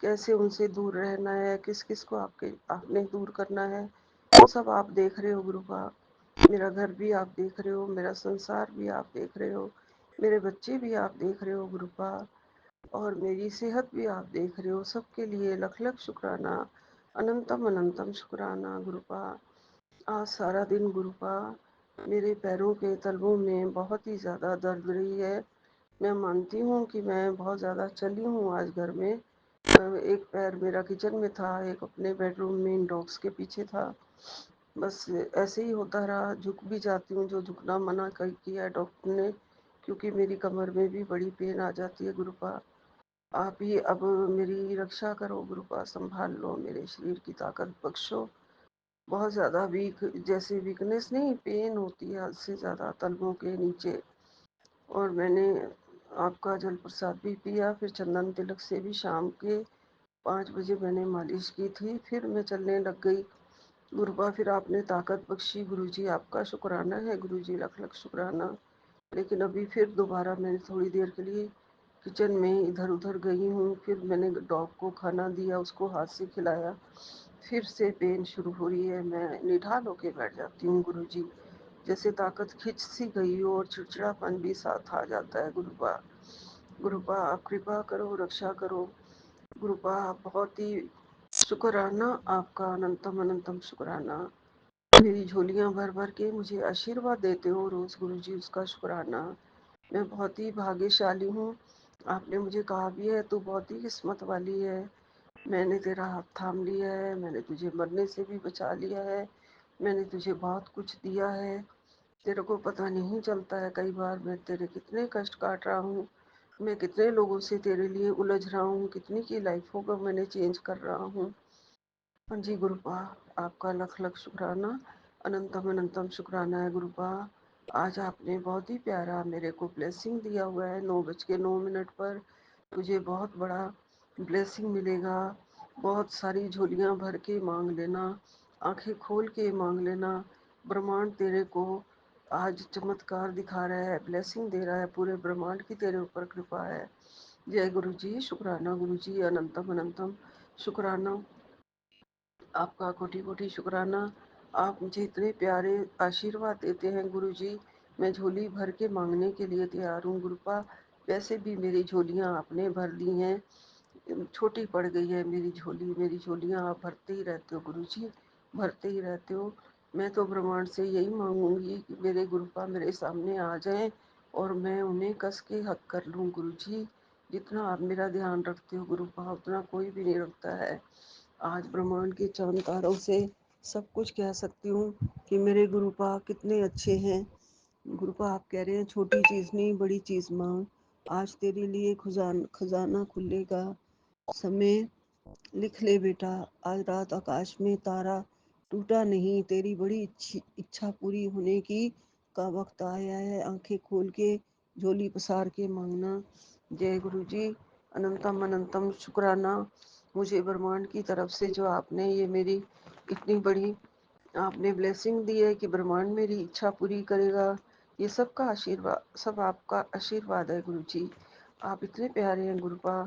कैसे उनसे दूर रहना है, किस किस को आपने दूर करना है, वो सब आप देख रहे हो गुरुपा। मेरा घर भी आप देख रहे हो, मेरा संसार भी आप देख रहे हो, मेरे बच्चे भी आप देख रहे हो गुरुपा, और मेरी सेहत भी आप देख रहे हो। सबके लिए लख लख शुक्राना, अनंतम अनंतम शुक्राना गुरुपा। आज सारा दिन गुरुपा मेरे पैरों के तलवों में बहुत ही ज़्यादा दर्द रही है। मैं मानती हूँ कि मैं बहुत ज़्यादा चली हूँ आज घर में। एक पैर मेरा किचन में था, एक अपने बेडरूम में इन डॉग्स के पीछे था। बस ऐसे ही होता रहा, झुक भी जाती हूँ जो झुकना मना कर किया है डॉक्टर ने, क्योंकि मेरी कमर में भी बड़ी पेन आ जाती है गुरुपा। आप ही अब मेरी रक्षा करो गुरुपा, संभाल लो, मेरे शरीर की ताकत बख्शो। बहुत ज़्यादा जैसे वीकनेस नहीं, पेन होती है हद से ज़्यादा तलवों के नीचे। और मैंने आपका जल प्रसाद भी पिया, फिर चंदन तिलक से भी शाम के 5 बजे मैंने मालिश की थी, फिर मैं चलने लग गई। गुरुबा फिर आपने ताकत बख्शी, गुरुजी आपका शुक्राना है, गुरुजी लख लख शुक्राना। लेकिन अभी फिर दोबारा मैंने थोड़ी देर के लिए किचन में इधर उधर गई हूँ, फिर मैंने डॉग को खाना दिया, उसको हाथ से खिलाया, फिर से पेन शुरू हो रही है। मैं निढाल होके बैठ जाती हूँ गुरुजी, जैसे ताकत खिंच सी गई हो और चिड़चिड़ापन भी साथ आ जाता है। गुरुबा, गुरुबा आप कृपा करो, रक्षा करो। गुरुबा आप बहुत ही शुक्राना आपका, अनंतम अनंतम शुक्राना। मेरी झोलियाँ भर भर के मुझे आशीर्वाद देते हो रोज़ गुरुजी, उसका शुक्राना। मैं बहुत ही भाग्यशाली हूँ। आपने मुझे कहा भी है तू बहुत ही किस्मत वाली है, मैंने तेरा हाथ थाम लिया है, मैंने तुझे मरने से भी बचा लिया है, मैंने तुझे बहुत कुछ दिया है। तेरे को पता नहीं चलता है कई बार मैं तेरे कितने कष्ट काट रहा हूँ, मैं कितने लोगों से तेरे लिए उलझ रहा हूँ, कितनी की लाइफों को मैंने चेंज कर रहा हूँ। हाँ जी गुरुपा, आपका लख लख शुक्राना, अनंतम अनंतम शुक्राना है गुरुपा। आज आपने बहुत ही प्यारा मेरे को ब्लेसिंग दिया हुआ है। 9:09 पर तुझे बहुत बड़ा ब्लेसिंग मिलेगा। बहुत सारी झोलियाँ भर के मांग लेना, आंखें खोल के मांग लेना। ब्रह्मांड तेरे को आज चमत्कार दिखा रहा है, ब्लेसिंग दे रहा है, पूरे ब्रह्मांड की तेरे ऊपर कृपा है। जय गुरु जी, शुक्राना गुरु जी, अनंतम अनंतम शुक्राना आपका, कोटि कोटि शुक्राना। आप मुझे इतने प्यारे आशीर्वाद देते हैं गुरु जी, मैं झोली भर के मांगने के लिए तैयार हूँ गुरुपा। वैसे भी मेरी झोलियाँ आपने भर दी हैं, छोटी पड़ गई है मेरी झोली, मेरी झोलियाँ आप भरते ही रहते हो गुरु जी, भरते ही रहते हो। मैं तो ब्रह्मांड से यही मांगूंगी कि मेरे गुरुपा मेरे सामने आ जाएं और मैं उन्हें कस के हक कर लूँ गुरु जी। जितना आप मेरा ध्यान रखते हो गुरुपा, उतना कोई भी नहीं रखता है। आज ब्रह्मांड के चांद तारों से सब कुछ कह सकती हूँ कि मेरे गुरुपा कितने अच्छे हैं। गुरुपा आप कह रहे हैं छोटी चीज़ नहीं बड़ी चीज़ मांग, आज तेरे लिए खजाना खुलेगा। समय लिख ले बेटा, आज रात आकाश में तारा टूटा नहीं, तेरी बड़ी इच्छा पूरी होने की का वक्त आया है। आंखें खोल के झोली पसार के मांगना। जय गुरु जी, अनंतम अनंतम शुक्राना मुझे ब्रह्मांड की तरफ से जो आपने ये मेरी इतनी बड़ी आपने ब्लेसिंग दी है कि ब्रह्मांड मेरी इच्छा पूरी करेगा। ये सबका आशीर्वाद, सब आपका आशीर्वाद है गुरु जी। आप इतने प्यारे हैं गुरुपा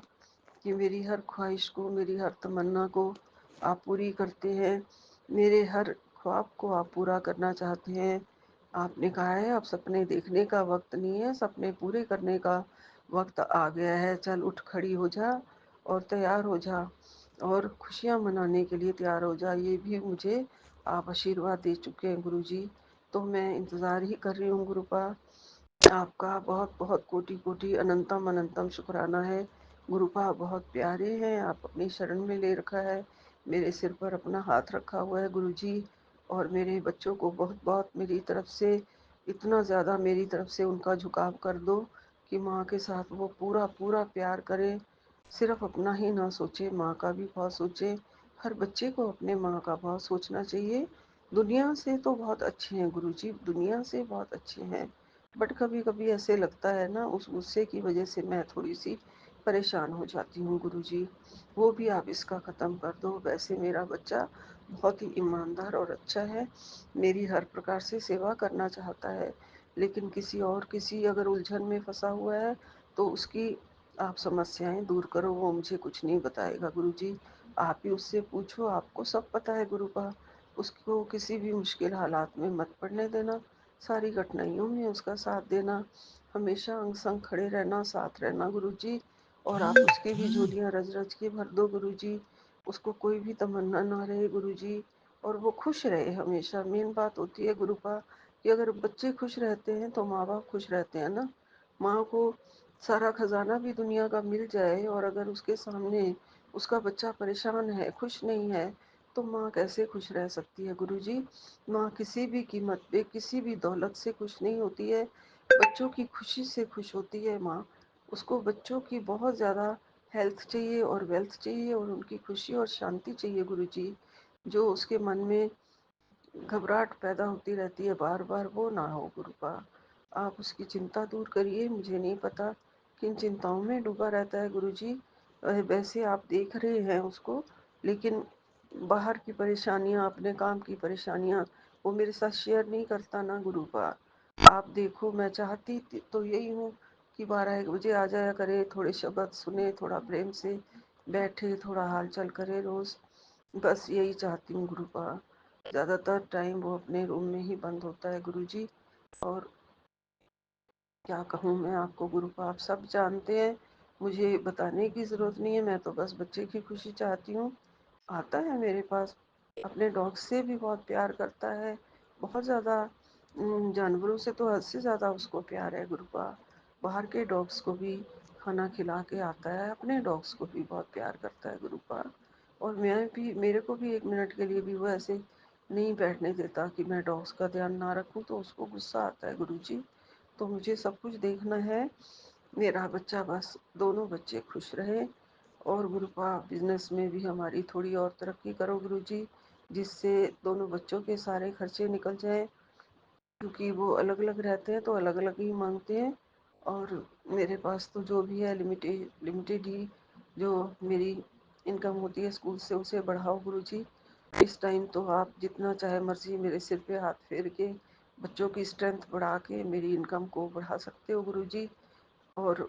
कि मेरी हर ख्वाहिश को, मेरी हर तमन्ना को आप पूरी करते हैं। मेरे हर ख्वाब को आप पूरा करना चाहते हैं। आपने कहा है अब सपने देखने का वक्त नहीं है, सपने पूरे करने का वक्त आ गया है। चल उठ खड़ी हो जा और तैयार हो जा और खुशियाँ मनाने के लिए तैयार हो जा। ये भी मुझे आप आशीर्वाद दे चुके हैं गुरु जी, तो मैं इंतज़ार ही कर रही हूँ गुरुपा। आपका बहुत बहुत कोटि कोटि अनंतम अनंतम शुक्राना है गुरुपा। बहुत प्यारे हैं आप, अपनी शरण में ले रखा है, मेरे सिर पर अपना हाथ रखा हुआ है गुरु जी। और मेरे बच्चों को बहुत बहुत मेरी तरफ से, इतना ज़्यादा मेरी तरफ से उनका झुकाव कर दो कि माँ के साथ वो पूरा पूरा प्यार करें, सिर्फ अपना ही ना सोचे, माँ का भी बहुत सोचे। हर बच्चे को अपने माँ का बहुत सोचना चाहिए। दुनिया से तो बहुत अच्छे हैं गुरुजी, दुनिया से बहुत अच्छे हैं, बट कभी कभी ऐसे लगता है ना, उस गुस्से की वजह से मैं थोड़ी सी परेशान हो जाती हूँ गुरुजी। वो भी आप इसका ख़त्म कर दो। वैसे मेरा बच्चा बहुत ही ईमानदार और अच्छा है, मेरी हर प्रकार से सेवा करना चाहता है, लेकिन किसी और किसी अगर उलझन में फंसा हुआ है तो उसकी आप समस्याएं दूर करो, वो मुझे कुछ नहीं बताएगा गुरुजी। आप ही उससे पूछो, आपको सब पता है गुरुपा। उसको किसी भी मुश्किल हालात में मत पड़ने देना, सारी कठिनाइयों में उसका साथ देना, हमेशा अंग संग खड़े रहना, साथ रहना गुरुजी। और आप उसकी भी झोलियाँ रज रज के भर दो गुरुजी, उसको कोई भी तमन्ना ना रहे गुरुजी, और वो खुश रहे हमेशा। मेन बात होती है गुरुपा कि अगर बच्चे खुश रहते हैं तो माँ बाप खुश रहते हैं ना। माँ को सारा खजाना भी दुनिया का मिल जाए और अगर उसके सामने उसका बच्चा परेशान है, खुश नहीं है, तो माँ कैसे खुश रह सकती है गुरुजी। माँ किसी भी कीमत पे, किसी भी दौलत से खुश नहीं होती है, बच्चों की खुशी से खुश होती है माँ। उसको बच्चों की बहुत ज़्यादा हेल्थ चाहिए और वेल्थ चाहिए और उनकी खुशी और शांति चाहिए गुरुजी। जो उसके मन में घबराहट पैदा होती रहती है बार बार, वो ना हो गुरुपा। आप उसकी चिंता दूर करिए। मुझे नहीं पता किन चिंताओं में डूबा रहता है गुरुजी, वैसे आप देख रहे हैं उसको, लेकिन बाहर की परेशानियां, अपने काम की परेशानियां वो मेरे साथ शेयर नहीं करता ना गुरुपाद। आप देखो, मैं चाहती तो यही हूँ कि 12-1 बजे आ जाया करे, थोड़े शब्द सुने, थोड़ा प्रेम से बैठे, थोड़ा हालचाल करे रोज। बस यही चाहती हूँ गुरुपाद। ज्यादातर टाइम वो अपने रूम में ही बंद होता है गुरुजी। और क्या कहूँ मैं आपको गुरुपाद, आप सब जानते हैं, मुझे बताने की जरूरत नहीं है, मैं तो बस बच्चे की खुशी चाहती हूँ। आता है मेरे पास, अपने डॉग से भी बहुत प्यार करता है, बहुत ज़्यादा। जानवरों से तो हद से ज़्यादा उसको प्यार है गुरुपाद। बाहर के डॉग्स को भी खाना खिला के आता है, अपने डॉग्स को भी बहुत प्यार करता है गुरुपाद। और मैं भी, मेरे को भी 1 मिनट के लिए भी वो ऐसे नहीं बैठने देता कि मैं डॉग्स का ध्यान ना रखूं, तो उसको गुस्सा आता है गुरुजी। तो मुझे सब कुछ देखना है, मेरा बच्चा बस, दोनों बच्चे खुश रहे। और गुरुपा बिजनेस में भी हमारी थोड़ी और तरक्की करो गुरुजी, जिससे दोनों बच्चों के सारे खर्चे निकल जाएं, क्योंकि वो अलग अलग रहते हैं तो अलग अलग ही मांगते हैं। और मेरे पास तो जो भी है लिमिटेड लिमिटेड ही जो मेरी इनकम होती है स्कूल से, उसे बढ़ाओ गुरुजी। इस टाइम तो आप जितना चाहे मर्जी मेरे सिर पे हाथ फेर के बच्चों की स्ट्रेंथ बढ़ा के मेरी इनकम को बढ़ा सकते हो गुरुजी। और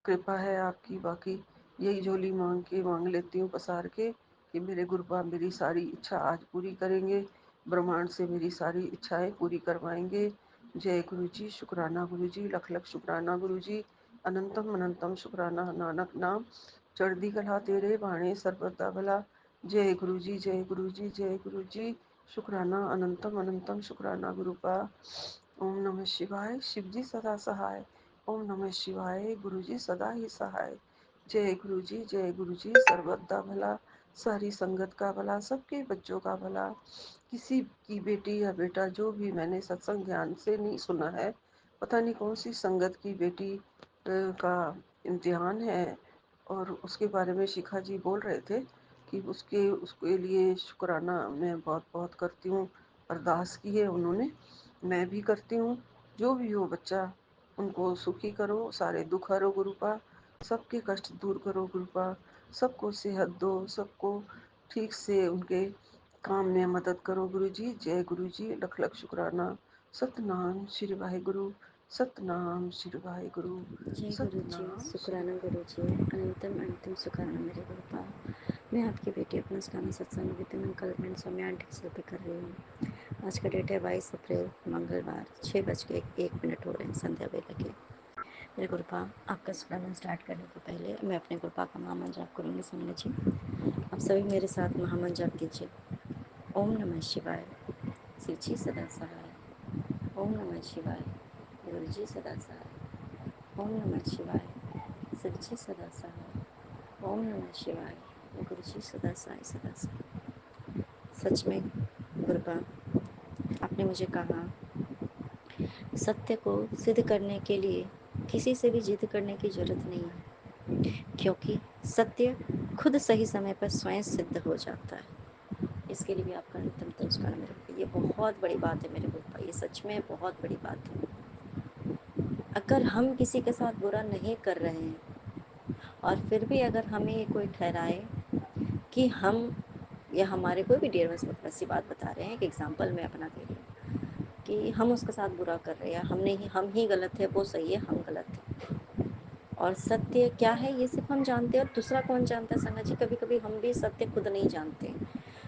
कृपा है आपकी, बाकी यही झोली मांग लेती हूँ पसार के कि मेरे गुरुपा मेरी सारी इच्छा आज पूरी करेंगे, ब्रह्मांड से मेरी सारी इच्छाएं पूरी करवाएंगे। जय गुरु जी, शुक्राना गुरु जी, लख लख शुक्राना गुरु जी, अनंतम अनंतम शुक्राना नानक नाम, चढ़दी कला तेरे बाणे सर्वदा भला। जय गुरु जी, जय गुरु जी, जय गुरु जी, शुक्राना अनंतम अनंतम शुक्राना गुरुपा। ओम नमः शिवाय, शिव जी सदा सहाय। ओम नमः शिवाय, गुरु जी सदा ही सहाय। जय गुरु जी, जय गुरु जी, सर्वदा भला, सारी संगत का भला, सबके बच्चों का भला। किसी की बेटी या बेटा जो भी मैंने सत्संग ध्यान से नहीं सुना है, पता नहीं कौन सी संगत की बेटी का इम्तिहान है, और उसके बारे में शिखा जी बोल रहे थे कि उसके उसके लिए शुक्राना मैं बहुत बहुत करती हूँ। अरदास की है उन्होंने, मैं भी करती हूँ। जो भी हो बच्चा, उनको सुखी करो, सारे दुख हरो गुरुपा, सबके कष्ट दूर करो गुरुपा, सबको सेहत दो, सबको ठीक से उनके काम में मदद करो गुरु जी। जय गुरु जी, लख लख शुक्राना। सतनाम श्री वाहिगुरु, सतनाम श्री वाहिगुरु, जय गुरु जी, सतनाम श्री शुक्राना गुरु वाहिगुरु। जी, अनंतम अनंतम शुक्राना मेरे गुरुपाल। मैं आपकी बेटी अपना स्काना सत्संग विद्यमान कलमेंट सौम्य आंटी से भी कर रही हूँ। आज का डेट है 22 अप्रैल, मंगलवार, 6:01 हो रहे हैं संध्या वेला के। मेरे गुरुपा, आपका स्काना स्टार्ट करने को पहले मैं अपने गुरुपा का महामंत्र जाप करूँगी, समझ लीजिए। आप सभी मेरे साथ महामंत्र जाप कीजिए। ओम नमः शिवाय, शिव जी सदा सहाय। ओम नमः शिवाय, गुरु जी सदा सहाय। ओम नमः शिवाय, शिव जी सदा सहाय। ओम नमः शिवाय, गुरु जी सदा सहाय, सदा सहाय। सच में गुरुपा, आपने मुझे कहा, सत्य को सिद्ध करने के लिए किसी से भी जिद करने की जरूरत नहीं है, क्योंकि सत्य खुद सही समय पर स्वयं सिद्ध हो जाता है। इसके लिए भी आपका अंतिम नमस्कार मेरे को। ये बहुत बड़ी बात है मेरे गुरुपा, ये सच में बहुत बड़ी बात है। अगर हम किसी के साथ बुरा नहीं कर रहे हैं और फिर भी अगर हमें ये कोई ठहराए कि हम या हमारे कोई भी डियर मतलब ऐसी बात बता रहे हैं, एक एग्जांपल मैं अपना दे रही हूँ कि हम उसके साथ बुरा कर रहे हैं, हम ही गलत है, वो सही है, हम गलत है। और सत्य क्या है ये सिर्फ हम जानते हैं, और दूसरा कौन जानता है संगत जी? कभी कभी हम भी सत्य खुद नहीं जानते।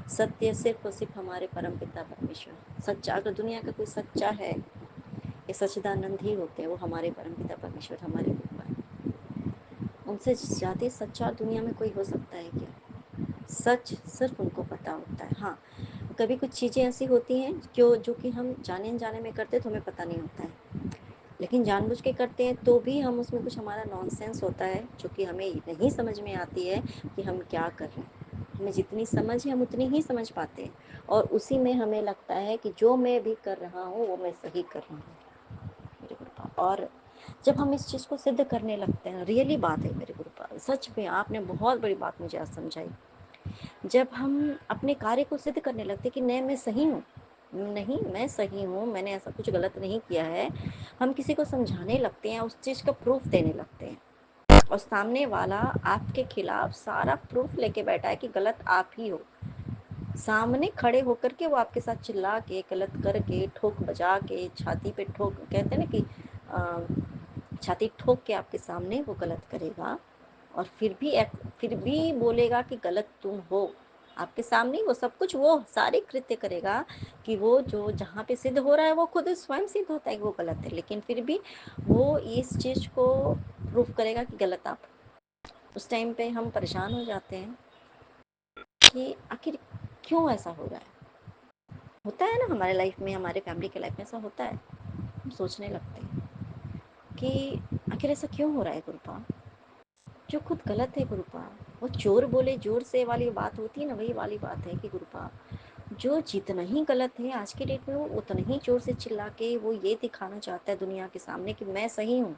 सत्य सिर्फ और सिर्फ हमारे परम पिता परमेश्वर, सच्चा, अगर दुनिया का कोई सच्चा है, ये सच्चिदानंद ही होते हैं, वो हमारे परम पिता परमेश्वर, हमारे गुरु हैं। उनसे ज़्यादा सच्चा दुनिया में कोई हो सकता है क्या? सच सिर्फ उनको पता होता है। हाँ, कभी कुछ चीज़ें ऐसी होती हैं जो कि हम जाने अनजाने में करते तो हमें पता नहीं होता है, लेकिन जानबूझ के करते हैं तो भी हम उसमें कुछ हमारा नॉनसेंस होता है जो कि हमें नहीं समझ में आती है कि हम क्या कर रहे हैं। हमें जितनी समझ है हम उतनी ही समझ पाते हैं, और उसी में हमें लगता है कि जो मैं भी कर रहा हूँ वो मैं सही कर रहा हूँ मेरे गुरुपाल। और जब हम इस चीज़ को सिद्ध करने लगते हैं, रियली बात है मेरे गुरुपाल, सच में आपने बहुत बड़ी बात मुझे आज समझाई। जब हम अपने कार्य को सिद्ध करने लगते कि नहीं मैं सही हूँ, नहीं मैं सही हूँ, मैंने ऐसा कुछ गलत नहीं किया है, हम किसी को समझाने लगते हैं, उस चीज़ का प्रूफ देने लगते हैं, और सामने वाला आपके खिलाफ सारा प्रूफ लेके बैठा है कि गलत आप ही हो, सामने खड़े होकर के वो आपके साथ चिल्ला के, गलत करके, ठोक बजा के, छाती पे ठोक, कहते हैं ना कि छाती ठोक के आपके सामने वो गलत करेगा, और फिर भी बोलेगा कि गलत तुम हो। आपके सामने वो सब कुछ, वो सारे कृत्य करेगा कि वो जो जहाँ पे सिद्ध हो रहा है वो खुद स्वयं सिद्ध होता है कि वो गलत है, लेकिन फिर भी वो इस चीज़ को प्रूफ करेगा कि गलत आप। उस टाइम पे हम परेशान हो जाते हैं कि आखिर क्यों ऐसा हो रहा है। होता है ना हमारे लाइफ में, हमारे फैमिली के लाइफ में ऐसा होता है। हम सोचने लगते हैं कि आखिर ऐसा क्यों हो रहा है गुरुपा, जो खुद गलत है गुरुपा। वो चोर बोले जोर से वाली बात होती है ना, वही वाली बात है कि गुरुपा जो जितना ही गलत है आज के डेट में, वो उतना ही जोर से चिल्ला के वो ये दिखाना चाहता है दुनिया के सामने कि मैं सही हूँ।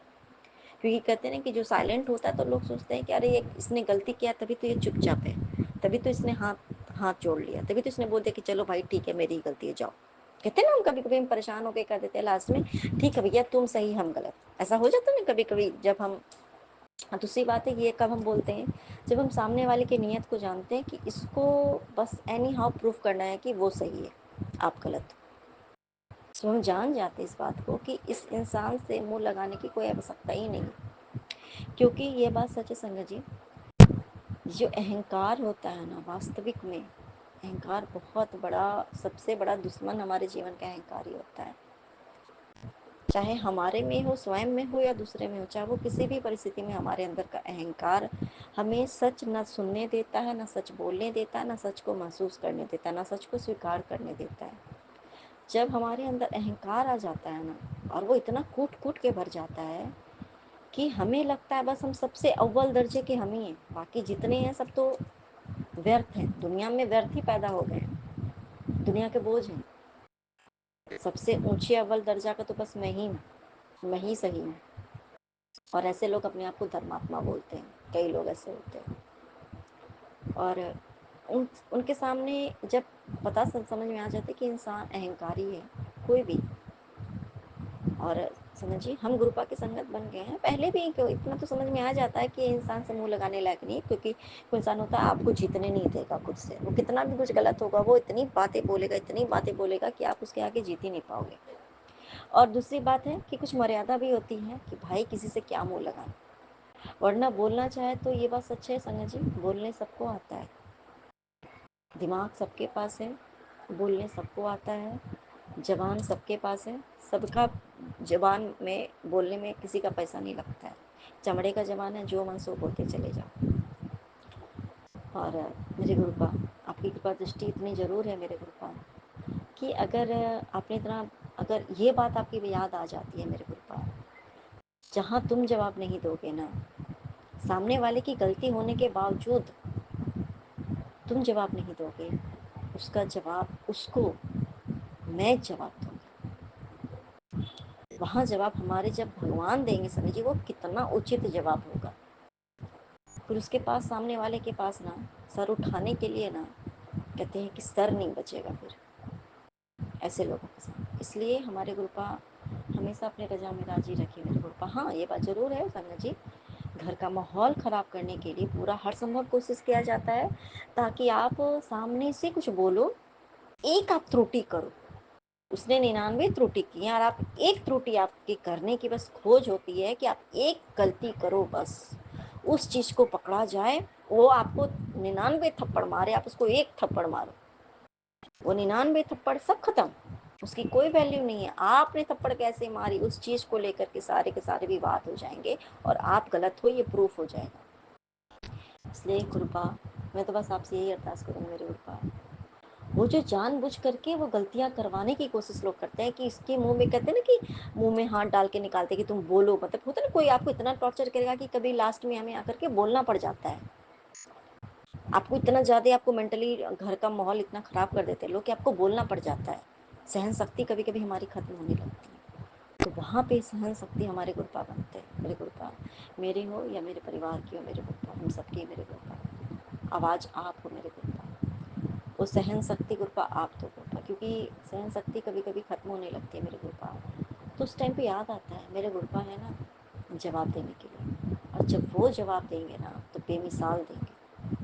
क्योंकि कहते हैं ना कि जो साइलेंट होता है तो लोग सोचते हैं कि अरे ये इसने गलती किया तभी तो ये चुपचाप है, तभी तो इसने हाथ हाथ जोड़ लिया, तभी तो इसने बोल दिया कि चलो भाई ठीक है मेरी ही गलती है जाओ। कहते हैं ना, हम कभी कभी हम परेशान होकर कर देते हैं लास्ट में, ठीक है भैया तुम सही हम गलत। ऐसा हो जाता है ना कभी कभी जब हम। दूसरी बात है ये कब हम बोलते हैं, जब हम सामने वाले की नीयत को जानते हैं कि इसको बस एनी हाउ प्रूफ करना है कि वो सही है आप गलत। तो हम जान जाते हैं इस बात को कि इस इंसान से मुंह लगाने की कोई आवश्यकता ही नहीं, क्योंकि ये बात सच है संगत जी। जो अहंकार होता है ना, वास्तविक में अहंकार बहुत बड़ा, सबसे बड़ा दुश्मन हमारे जीवन का अहंकार ही होता है। चाहे हमारे में हो, स्वयं में हो या दूसरे में हो, चाहे वो किसी भी परिस्थिति में, हमारे अंदर का अहंकार हमें सच न सुनने देता है, न सच बोलने देता है, न सच को महसूस करने देता है, न सच को स्वीकार करने देता है। जब हमारे अंदर अहंकार आ जाता है ना, और वो इतना कूट कूट के भर जाता है कि हमें लगता है बस हम सबसे अव्वल दर्जे के हम ही हैं, बाकी जितने हैं सब तो व्यर्थ हैं, दुनिया में व्यर्थ ही पैदा हो गए हैं, दुनिया के बोझ हैं। सबसे ऊंचे अव्वल दर्जा का तो बस मैं ही सही हूँ। और ऐसे लोग अपने आप को धर्मात्मा बोलते हैं, कई लोग ऐसे होते हैं। और उनके सामने जब पता समझ में आ जाता है कि इंसान अहंकारी है कोई भी। और समझिए हम गुरुपा की संगत बन गए हैं, पहले भी क्यों इतना तो समझ में आ जाता है कि इंसान से मुंह लगाने लायक नहीं, क्योंकि कोई इंसान होता है आपको जीतने नहीं देगा खुद से, वो कितना भी कुछ गलत होगा वो इतनी बातें बोलेगा, इतनी बातें बोलेगा कि आप उसके आगे जीत ही नहीं पाओगे। और दूसरी बात है कि कुछ मर्यादा भी होती है कि भाई किसी से क्या मुंह लगाना, वरना बोलना चाहे तो ये बात सच है संगत जी, बोलने सबको आता है, दिमाग सबके पास है, बोलने सबको आता है, जबान सबके पास है, सबका जबान में बोलने में किसी का पैसा नहीं लगता है, चमड़े का जबान है, जो मन सो बोलते चले जाओ। और मेरे गुरुपा आपकी कृपा दृष्टि इतनी ज़रूर है मेरे गुरुपा कि अगर आपने इतना, अगर ये बात आपकी याद आ जाती है मेरे गुरुपा, जहाँ तुम जवाब नहीं दोगे ना, सामने वाले की गलती होने के बावजूद तुम जवाब नहीं दोगे, उसका जवाब उसको मैं जवाब दूंगी। वहाँ जवाब हमारे जब भगवान देंगे समझिए वो कितना उचित जवाब होगा। फिर उसके पास, सामने वाले के पास ना, सर उठाने के लिए ना, कहते हैं कि सर नहीं बचेगा फिर ऐसे लोगों के साथ। इसलिए हमारे गुरुपा हमेशा अपने रजा में राजी रखिए मेरे गुरुपा। हाँ ये बात ज़रूर है संगत जी, घर का माहौल ख़राब करने के लिए पूरा हर संभव कोशिश किया जाता है ताकि आप सामने से कुछ बोलो, एक आप त्रुटि करो। उसने 99 त्रुटि की और आप एक त्रुटि आपकी करने की बस खोज होती है कि आप एक गलती करो, बस उस चीज़ को पकड़ा जाए, वो आपको 99 थप्पड़ मारे, आप उसको एक थप्पड़ मारो, वो 99 थप्पड़ सब खत्म, उसकी कोई वैल्यू नहीं है। आपने थप्पड़ कैसे मारी उस चीज़ को लेकर के सारे विवाद हो जाएंगे और आप गलत हो ये प्रूफ हो जाएगा। इसलिए कृपा, मैं तो बस आपसे यही अरदास करूँगी मेरे कृपा, वो जो जानबूझ करके वो गलतियां करवाने की कोशिश लोग करते हैं कि इसके मुंह में, कहते हैं ना कि मुंह में हाथ डाल के निकालते हैं कि तुम बोलो, मतलब होता है ना कोई आपको इतना टॉर्चर करेगा कि कभी लास्ट में हमें आकर के बोलना पड़ जाता है। आपको इतना ज़्यादा, आपको मेंटली घर का माहौल इतना ख़राब कर देते हैं लोग कि आपको बोलना पड़ जाता है। सहन शक्ति कभी कभी हमारी ख़त्म होने लगती है, तो वहाँ पे सहन शक्ति हमारे गुरुपा बनते हैं मेरे गुरुपा, मेरे हो या मेरे परिवार की हो मेरे गुरुपा, हम सबकी मेरे गुरुपा, आवाज़ आप हो मेरे गुरुपा। वो सहन शक्ति गुरुपा आप दो गुरुपा, क्योंकि सहन शक्ति कभी कभी ख़त्म होने लगती है मेरे गुरुपा। तो उस टाइम पे याद आता है मेरे गुरुपा है ना जवाब देने के लिए, और जब वो जवाब देंगे ना तो बेमिसाल देंगे,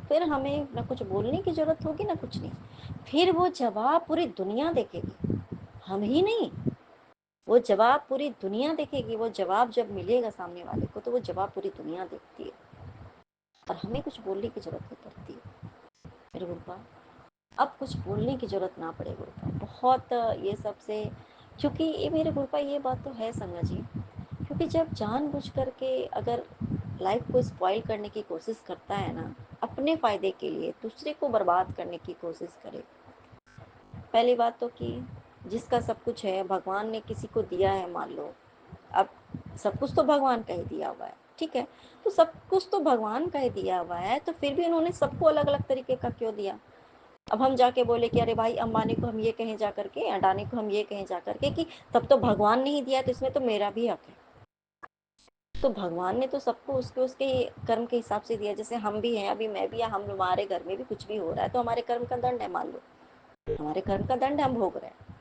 फिर हमें ना कुछ बोलने की ज़रूरत होगी ना कुछ नहीं। फिर वो जवाब पूरी दुनिया देखेगी, हम ही नहीं, वो जवाब पूरी दुनिया देखेगी। वो जवाब जब मिलेगा सामने वाले को तो वो जवाब पूरी दुनिया देखती है और हमें कुछ बोलने की ज़रूरत नहीं पड़ती है मेरे गुरुपा। अब कुछ बोलने की ज़रूरत ना पड़े गुरुपा, बहुत ये सबसे, क्योंकि ये मेरे गुरुपा ये बात तो है संगा जी, क्योंकि जब जानबूझ करके अगर लाइफ को स्पॉइल करने की कोशिश करता है ना, अपने फ़ायदे के लिए दूसरे को बर्बाद करने की कोशिश करे। पहली बात तो कि जिसका सब कुछ है, भगवान ने किसी को दिया है मान लो, अब सब कुछ तो भगवान का ही दिया हुआ है, ठीक है, तो सब कुछ तो भगवान का ही दिया हुआ है, तो फिर भी उन्होंने सबको अलग अलग तरीके का क्यों दिया? अब हम जाके बोले कि अरे भाई अंबानी को हम ये कहें जा करके, अडानी को हम ये कहें जा करके कि तब तो भगवान ने ही दिया है तो इसमें तो मेरा भी हक है। तो भगवान ने तो सबको उसके उसके कर्म के हिसाब से दिया। जैसे हम भी हैं, अभी मैं भी, या हम हमारे घर में भी कुछ भी हो रहा है तो हमारे कर्म का दंड है, मान लो हमारे कर्म का दंड हम भोग रहे हैं।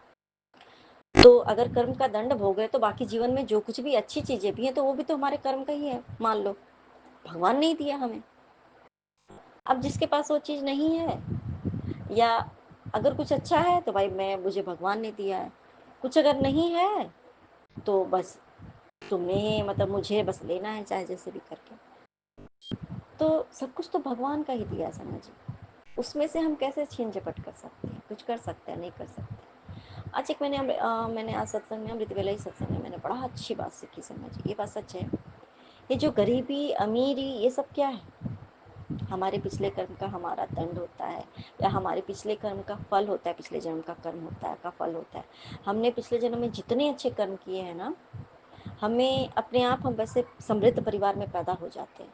तो अगर कर्म का दंड भोग रहे तो बाकी जीवन में जो कुछ भी अच्छी चीजें भी हैं तो वो भी तो हमारे कर्म का ही है, मान लो भगवान ने ही दिया हमें। अब जिसके पास वो चीज नहीं है, या अगर कुछ अच्छा है तो भाई मैं, मुझे भगवान ने दिया है, कुछ अगर नहीं है तो बस तुमने, मतलब मुझे बस लेना है चाहे जैसे भी करके। तो सब कुछ तो भगवान का ही दिया है समझ, उसमें से हम कैसे छीन झपट कर सकते हैं? कुछ कर सकते हैं? नहीं कर सकते। आज एक मैंने आज सत्संग में, अमृत वेला ही सत्संग में मैंने बड़ा अच्छी बात सीखी समझ, ये बात सच है। ये जो गरीबी अमीरी ये सब क्या है? हमारे पिछले कर्म का हमारा दंड होता है, या हमारे पिछले कर्म का फल होता है, पिछले जन्म का कर्म होता है, का फल होता है। हमने पिछले जन्म में जितने अच्छे कर्म किए हैं ना, हमें अपने आप, हम वैसे समृद्ध परिवार में पैदा हो जाते हैं।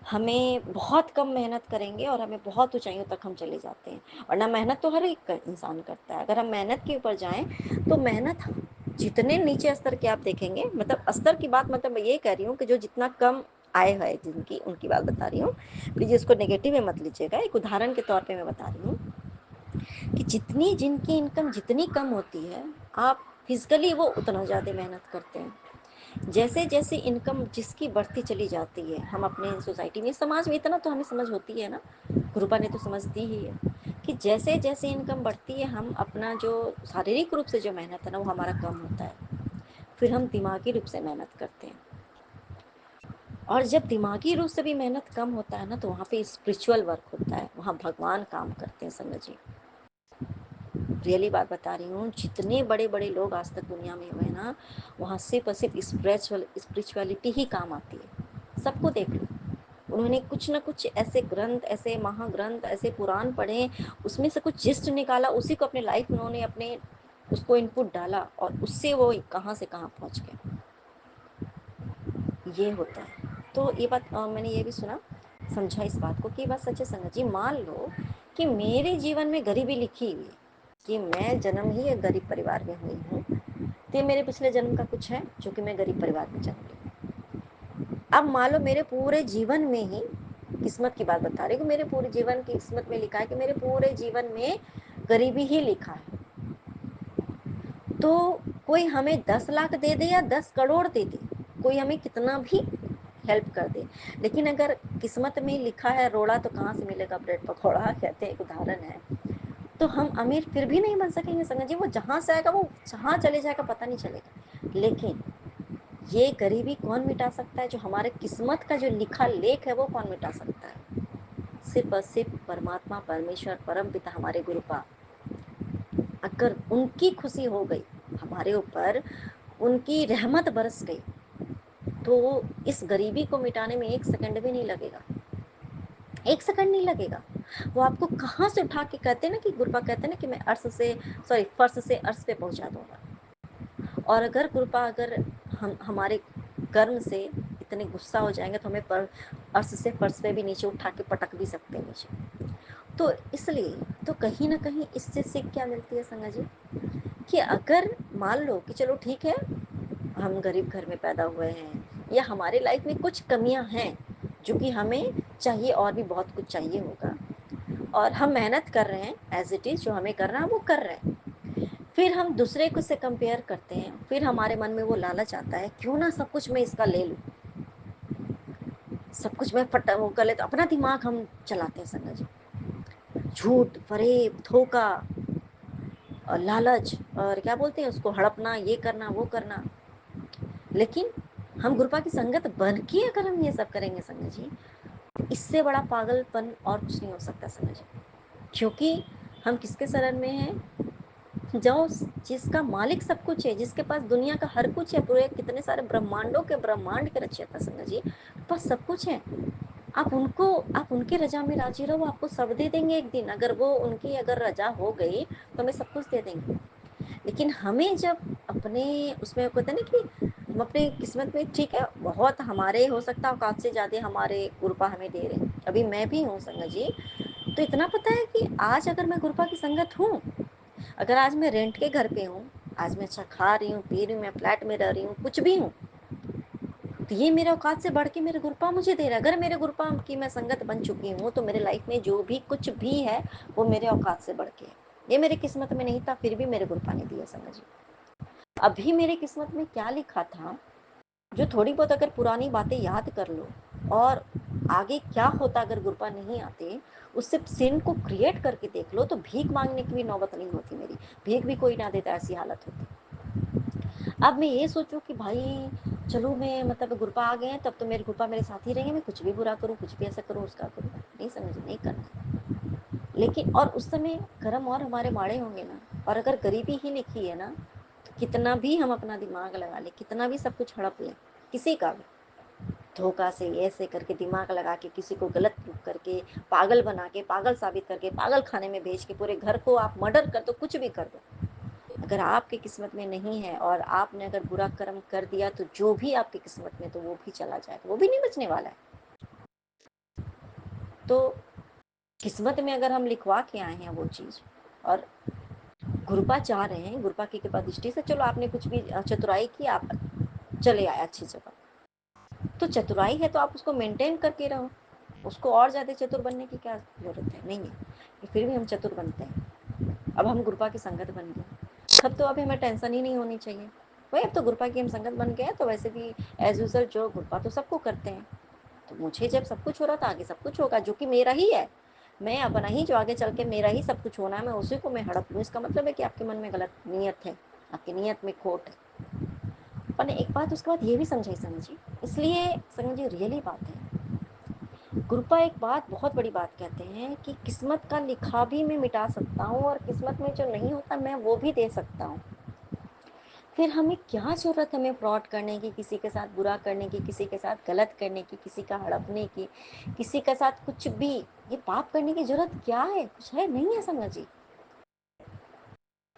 हमें बहुत कम मेहनत करेंगे और हमें बहुत ऊंचाइयों तक हम चले जाते हैं। और ना, मेहनत तो हर एक इंसान करता है, अगर हम मेहनत के ऊपर जाएं तो मेहनत जितने नीचे स्तर के आप देखेंगे, मतलब स्तर की बात, मतलब मैं ये कह रही हूँ कि जो जितना कम आय है जिनकी, उनकी बात बता रही हूँ, प्लीज इसको नेगेटिव में मत लीजिएगा, एक उदाहरण के तौर पे मैं बता रही हूँ कि जितनी जिनकी इनकम जितनी कम होती है, आप फिजिकली वो उतना ज़्यादा मेहनत करते हैं। जैसे जैसे इनकम जिसकी बढ़ती चली जाती है, हम अपने सोसाइटी में, समाज में, इतना तो हमें समझ होती है ना, गुरुपा ने तो समझ दी ही है कि जैसे जैसे इनकम बढ़ती है, हम अपना जो शारीरिक रूप से जो मेहनत है ना वो हमारा कम होता है, फिर हम दिमागी रूप से मेहनत करते हैं। और जब दिमागी रूप से भी मेहनत कम होता है ना तो वहाँ पे स्पिरिचुअल वर्क होता है, वहाँ भगवान काम करते हैं समझिए। रियली बात बता रही हूँ, जितने बड़े बड़े लोग आज तक दुनिया में हुए ना, वहाँ सिर्फ और सिर्फ स्पिरिचुअलिटी ही काम आती है। सबको देख लो, उन्होंने कुछ ना कुछ ऐसे ग्रंथ, ऐसे महाग्रंथ, ऐसे पुराण पढ़े, उसमें से कुछ जिस्ट निकाला, उसी को अपने लाइफ में उन्होंने अपने उसको इनपुट डाला और उससे वो कहाँ से कहाँ पहुँच गए। ये होता है। तो ये बात मैंने ये भी सुना, समझा इस बात को कि ये बात सच है संगत जी। मान लो कि मेरे जीवन में गरीबी लिखी हुई है, कि मैं जन्म ही एक गरीब परिवार में हुई हूँ, तो ये मेरे पिछले जन्म का कुछ है जो कि मैं गरीब परिवार में जन्म ली हूँ। अब मान लो मेरे पूरे जीवन में ही, किस्मत की बात बता रही हूँ, मेरे पूरे जीवन की किस्मत में लिखा है कि मेरे पूरे जीवन में गरीबी ही लिखा है, तो कोई हमें 10 लाख दे दे या 10 करोड़ दे दे, कोई हमें कितना भी हेल्प कर दे, लेकिन अगर किस्मत में लिखा है रोड़ा तो कहाँ से मिलेगा ब्रेड पकौड़ा, कहते हैं, एक उदाहरण है। तो हम अमीर फिर भी नहीं बन सकेंगे संगत जी, वो जहाँ से आएगा वो जहाँ चले जाएगा पता नहीं चलेगा। लेकिन ये गरीबी कौन मिटा सकता है? जो हमारे किस्मत का जो लिखा लेख है वो कौन मिटा सकता है? सिर्फ और सिर्फ परमात्मा, परमेश्वर, परम पिता, हमारे गुरु का। अगर उनकी खुशी हो गई हमारे ऊपर, उनकी रहमत बरस गई, तो इस गरीबी को मिटाने में 1 सेकंड भी नहीं लगेगा, 1 सेकंड नहीं लगेगा। वो आपको कहाँ से उठा के, कहते हैं ना कि गुरुपा कहते हैं ना कि मैं अर्श से, सॉरी, फर्श से अर्श पे पहुंचा दूंगा। और अगर कृपा, अगर हम हमारे कर्म से इतने गुस्सा हो जाएंगे तो हमें पर अर्श से फर्श पे भी नीचे उठा के पटक भी सकते हैं नीचे। तो इसलिए, तो कहीं ना कहीं इससे सीख क्या मिलती है संगा जी, कि अगर मान लो कि चलो ठीक है, हम गरीब घर में पैदा हुए हैं, या हमारे लाइफ में कुछ कमियां हैं जो कि हमें चाहिए, और भी बहुत कुछ चाहिए होगा, और हम मेहनत कर रहे हैं, एज इट इज़ जो हमें करना है वो कर रहे हैं, फिर हम दूसरे को से कंपेयर करते हैं, फिर हमारे मन में वो लालच आता है, क्यों ना सब कुछ मैं इसका ले लूँ, सब कुछ में फट वो कर लेते, अपना दिमाग हम चलाते हैं संगत जी, झूठ, फरेब, धोखा और लालच और क्या बोलते हैं उसको, हड़पना, ये करना वो करना। लेकिन हम गुरुपा की संगत बन के अगर हम ये सब करेंगे संगत जी, तो इससे बड़ा पागलपन और कुछ नहीं हो सकता संगत जी। क्योंकि हम किसके शरण में हैं, जो जिसका मालिक सब कुछ है, जिसके पास दुनिया का हर कुछ है, पूरे कितने सारे ब्रह्मांडों के ब्रह्मांड के रचयिता संगत जी बस सब कुछ है। आप उनके रजा में राजी रहो, आपको सब दे देंगे एक दिन। अगर वो उनकी अगर रजा हो गई तो हमें सब कुछ दे देंगे। लेकिन हमें जब अपने उसमें कहते हैं ना कि हम अपने किस्मत में, ठीक है बहुत हमारे हो सकता है औकात से ज़्यादा हमारे गुरुपा हमें दे रहे हैं, अभी मैं भी हूँ संगत जी। तो इतना पता है कि आज अगर मैं गुरुपा की संगत हूँ, अगर आज मैं रेंट के घर पे हूँ, आज मैं अच्छा खा रही हूँ, पी रही हूँ, मैं फ्लैट में रह रही हूँ, कुछ भी हूँ, तो ये मेरे औकात से बढ़ के मेरे गुरुपा मुझे दे रहा है। अगर मेरे गुरुपा की मैं संगत बन चुकी हूँ तो मेरे लाइफ में जो भी कुछ भी है वो मेरे औकात से बढ़ के है। ये मेरे किस्मत में नहीं था, फिर भी मेरे गुरुपा ने दिया समझ। अभी मेरे किस्मत में क्या लिखा था, जो थोड़ी बहुत अगर पुरानी बातें याद कर लो और आगे क्या होता अगर गुरुपा नहीं आते, उससे सीन को क्रिएट करके देख लो, तो भीख मांगने की भी नौबत नहीं होती मेरी, भीख भी कोई ना देता, ऐसी हालत होती। अब मैं ये सोचूं कि भाई चलो मैं मतलब गुरुपा आ गए हैं, तब तो मेरे गुरुपा मेरे साथ ही रहेंगे, मैं कुछ भी बुरा करूं, कुछ भी ऐसा करूं, उसका करूं, नहीं समझ नहीं करना। लेकिन और उस समय कर्म और हमारे माड़े होंगे ना, और अगर गरीबी ही लिखी है ना, तो कितना भी हम अपना दिमाग लगा ले, कितना भी सब कुछ हड़प ले, किसी का भी धोखा से ऐसे करके दिमाग लगा के किसी को गलत करके, पागल बना के, पागल साबित करके, पागल खाने में भेज के, पूरे घर को आप मर्डर कर दो, कुछ भी कर दो, अगर आपके किस्मत में नहीं है और आपने अगर बुरा कर्म कर दिया, तो जो भी आपकी किस्मत में तो वो भी चला जाएगा, वो भी नहीं बचने वाला है। तो किस्मत में अगर हम लिखवा के आए हैं वो चीज़, और गुरुपा चाह रहे हैं, गुरुपा की कृपा दृष्टि से चलो आपने कुछ भी चतुराई की, आप चले आए अच्छी जगह, तो चतुराई है तो आप उसको मेंटेन करके रहो, उसको और ज़्यादा चतुर बनने की क्या जरूरत है, नहीं है। फिर भी हम चतुर बनते हैं। अब हम गुरुपा की संगत बन गए, तब तो अभी हमें टेंशन ही नहीं होनी चाहिए। भाई अब तो गुरुपा की हम संगत बन गए, तो वैसे भी एज यूजल जो गुरुपा तो सबको करते हैं, तो मुझे जब सब कुछ हो रहा था, आगे सब कुछ होगा जो कि मेरा ही है, मैं अपना ही, जो आगे चल के मेरा ही सब कुछ होना है, मैं उसी को मैं हड़प लूँ, इसका मतलब है कि आपके मन में गलत नीयत है, आपकी नीयत में खोट है। पर एक बात उसके बाद ये भी समझाई समझी, इसलिए समझिए रियली बात है, गुरुपा एक बात बहुत बड़ी बात कहते हैं कि किस्मत का लिखा भी मैं मिटा सकता हूँ, और किस्मत में जो नहीं होता मैं वो भी दे सकता हूँ। फिर हमें क्या जरूरत है हमें फ्रॉड करने की, किसी के साथ बुरा करने की, किसी के साथ गलत करने की, किसी का हड़पने की, किसी के साथ कुछ भी, ये पाप करने की जरूरत क्या है, कुछ है नहीं है समझी।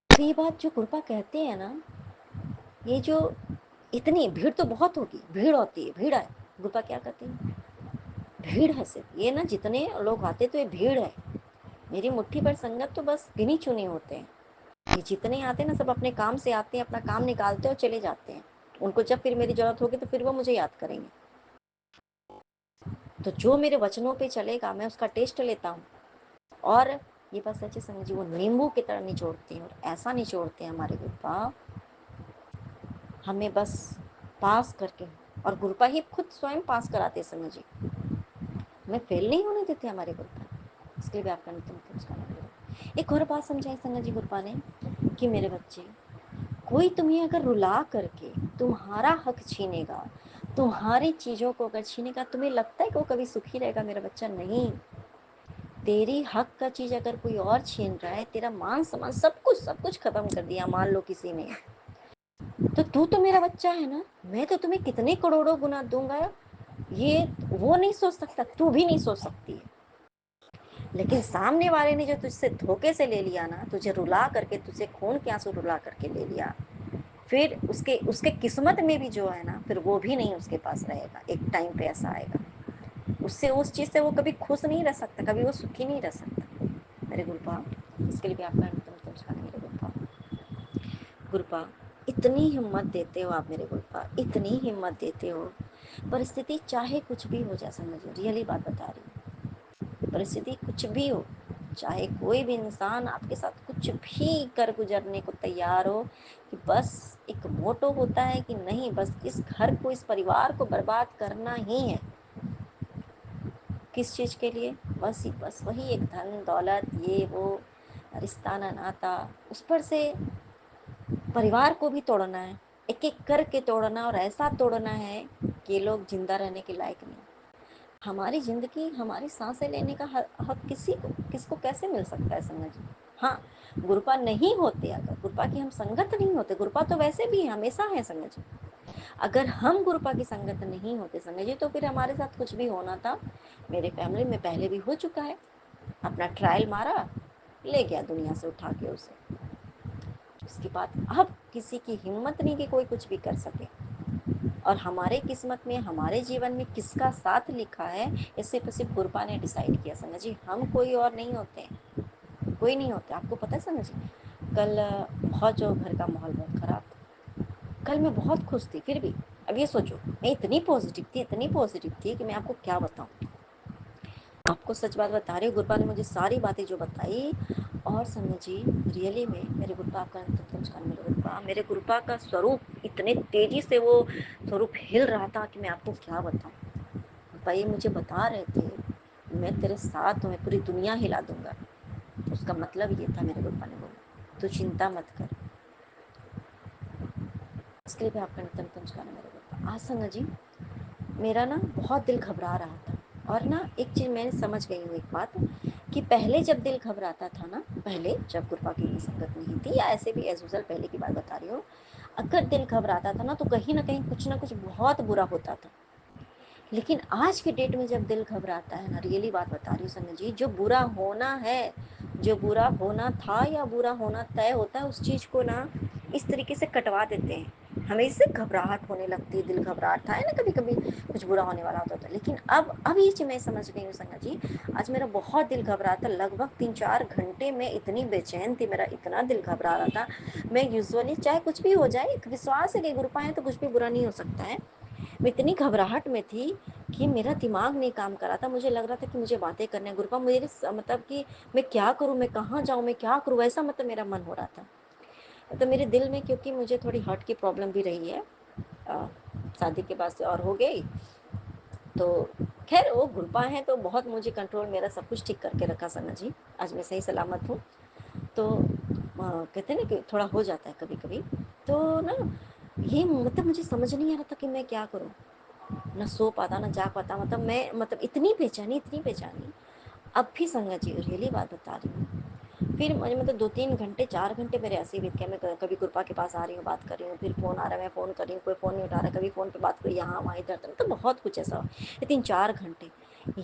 तो ये बात जो गुरुपा कहते हैं ना, ये जो इतनी भीड़ तो बहुत होगी, भीड़ होती है, भीड़ है, गुरुपा क्या कहते हैं, भीड़ है सिर्फ ये ना, जितने लोग आते तो ये भीड़ है, मेरी मुट्ठी भर संगत तो बस गिनी चुने होते हैं। ये जितने आते हैं ना, सब अपने काम से आते हैं, अपना काम निकालते हैं और चले जाते हैं। उनको जब फिर मेरी जरूरत होगी तो फिर वो मुझे याद करेंगे। तो जो मेरे वचनों पे चलेगा मैं उसका टेस्ट लेता हूँ, और ये बस सच्चे समझिए वो नींबू की तरह निचोड़ते हैं, और ऐसा निचोड़ते हैं हमारे गुरुपा, हमें बस पास करके, और गुरुपा ही खुद स्वयं पास कराते समझिए, हमें फेल नहीं होने देते हमारे गुरुपा, इसके लिए भी आपका नित्य नमस्कार है। एक और बात समझाई संगत जी गुरुपा ने, कि मेरे बच्चे, कोई तुम्हें अगर रुला करके तुम्हारा हक छीनेगा, तुम्हारी चीजों को अगर छीनेगा, तुम्हें लगता है कि वो कभी सुखी रहेगा मेरा बच्चा, नहीं। तेरी हक का चीज अगर कोई और छीन रहा है, तेरा मान सम्मान सब कुछ खत्म कर दिया मान लो किसी ने, तो तू तो मेरा बच्चा है ना, मैं तो तुम्हें कितने करोड़ों गुना दूंगा, ये वो नहीं सोच सकता, तू भी नहीं सोच सकती है। लेकिन सामने वाले ने जो तुझसे धोखे से ले लिया ना, तुझे रुला करके, तुझे खून के आंसू रुला करके ले लिया, फिर उसके उसके किस्मत में भी जो है ना, फिर वो भी नहीं उसके पास रहेगा, एक टाइम पे ऐसा आएगा, उससे उस चीज़ से वो कभी खुश नहीं रह सकता, कभी वो सुखी नहीं रह सकता मेरे गुरुपा। इसके लिए भी आपका नमस्कार मेरे गुरुपा। गुरुपा इतनी हिम्मत देते हो आप मेरे गुरुपा, इतनी हिम्मत देते हो, परिस्थिति चाहे कुछ भी हो जाए, समझो रियली बात बता रही हूँ, परिस्थिति कुछ भी हो, चाहे कोई भी इंसान आपके साथ कुछ भी कर गुजरने को तैयार हो, कि बस एक मोटो होता है कि नहीं, बस इस घर को, इस परिवार को बर्बाद करना ही है, किस चीज़ के लिए? बस वही एक धन दौलत, ये वो, रिश्ता ना नाता, उस पर से परिवार को भी तोड़ना है, एक एक करके तोड़ना, और ऐसा तोड़ना है कि लोग जिंदा रहने के लायक नहीं। हमारी जिंदगी, हमारी सांसें लेने का हक किसी को, किसको कैसे मिल सकता है संगत जी? हाँ, गुरुपा नहीं होते, अगर गुरुपा की हम संगत नहीं होते, गुरुपा तो वैसे भी हमेशा है संगत जी, अगर हम गुरुपा की संगत नहीं होते संगत जी, तो फिर हमारे साथ कुछ भी होना था। मेरे फैमिली में पहले भी हो चुका है, अपना ट्रायल मारा, ले गया दुनिया से उठा के उसे। उसके बाद अब किसी की हिम्मत नहीं कि कोई कुछ भी कर सके। और हमारे किस्मत में, हमारे जीवन में किसका साथ लिखा है, ये सिर्फ गुरुपा ने डिसाइड किया संगत जी, हम कोई और नहीं होते हैं, कोई नहीं होते। आपको पता है संगत जी, कल बहुत जो घर का माहौल बहुत खराब था, कल मैं बहुत खुश थी, फिर भी अब ये सोचो, मैं इतनी पॉजिटिव थी, इतनी पॉजिटिव थी कि मैं आपको क्या बताऊं। आपको सच बात बता रही हूँ, गुरुपा ने मुझे सारी बातें जो बताई, और संगत जी रियली में मेरे गुरुपा, आपका नमस्कार मेरे गुरुपा, मेरे गुरुपा का स्वरूप इतने तेजी से वो स्वरूप हिल रहा था कि मैं आपको क्या बताऊं। गुरुपा ये मुझे बता रहे थे, मैं तेरे साथ हूँ, मैं पूरी दुनिया हिला दूंगा। तो उसका मतलब ये था, मेरे गुरुपा ने बोला तू चिंता मत कर। इसके लिए भी आपका नमस्कार मेरे गुरुपा। आज संगत जी मेरा ना बहुत दिल घबरा रहा था, और ना एक चीज़ मैंने समझ गई हूँ, एक बात, कि पहले जब दिल घबराता था ना, पहले जब गुरुपा की इतनी संगत नहीं थी, या ऐसे भी एज यूजल पहले की बात बता रही हूँ, अगर दिल घबराता था ना, तो कहीं ना कहीं कुछ ना कुछ बहुत बुरा होता था। लेकिन आज के डेट में जब दिल घबराता है ना, रियली बात बता रही हूँ संगत जी, जो बुरा होना है, जो बुरा होना था या बुरा होना तय होता है, उस चीज़ को ना इस तरीके से कटवा देते हैं, हमें इससे घबराहट होने लगती है, दिल घबराहट था है ना, कभी कभी कुछ बुरा होने वाला होता था। लेकिन अब ये चीज़ मैं समझ गई हूँ संगत जी, आज मेरा बहुत दिल घबरा था, लगभग 3-4 घंटे में इतनी बेचैन थी, मेरा इतना दिल घबरा रहा था। मैं यूजुअली चाहे कुछ भी हो जाए, विश्वास है कि गुरु पाए तो कुछ भी बुरा नहीं हो सकता है, मैं इतनी घबराहट में थी कि मेरा दिमाग नहीं काम कर रहा था, मुझे लग रहा था कि मुझे बातें करने हैं गुरुपा, मेरे मतलब कि मैं क्या करूं, मैं कहाँ जाऊं, मैं क्या करूं, ऐसा मतलब मेरा मन हो रहा था। तो मेरे दिल में, क्योंकि मुझे थोड़ी हार्ट की प्रॉब्लम भी रही है, अ, शादी के बाद से और हो गई, तो खैर वो गुरुपा है तो बहुत मुझे कंट्रोल, मेरा सब कुछ ठीक करके रखा सना जी, आज मैं सही सलामत हूँ। तो कहते हैं ना कि थोड़ा हो जाता है कभी कभी, तो ना ये मतलब मुझे समझ नहीं आ रहा था कि मैं क्या करूँ, ना सो पाता ना जा पाता, मतलब मैं मतलब इतनी बेचैनी, इतनी बेचैनी। अब भी संगत जी रियली बात बता रही हूँ, फिर मुझे मतलब 2-3 घंटे 4 घंटे मेरे ऐसे ही बीत गए, मैं कभी कृपा के पास आ रही हूँ, बात कर रही हूँ, फिर फ़ोन आ रहा है, मैं फ़ोन कर रही हूँ, कोई फ़ोन नहीं उठा रहा है, कभी फ़ोन पे बात करी यहाँ वहाँ इधर उधर, मतलब बहुत कुछ ऐसा हुआ। ये 3-4 घंटे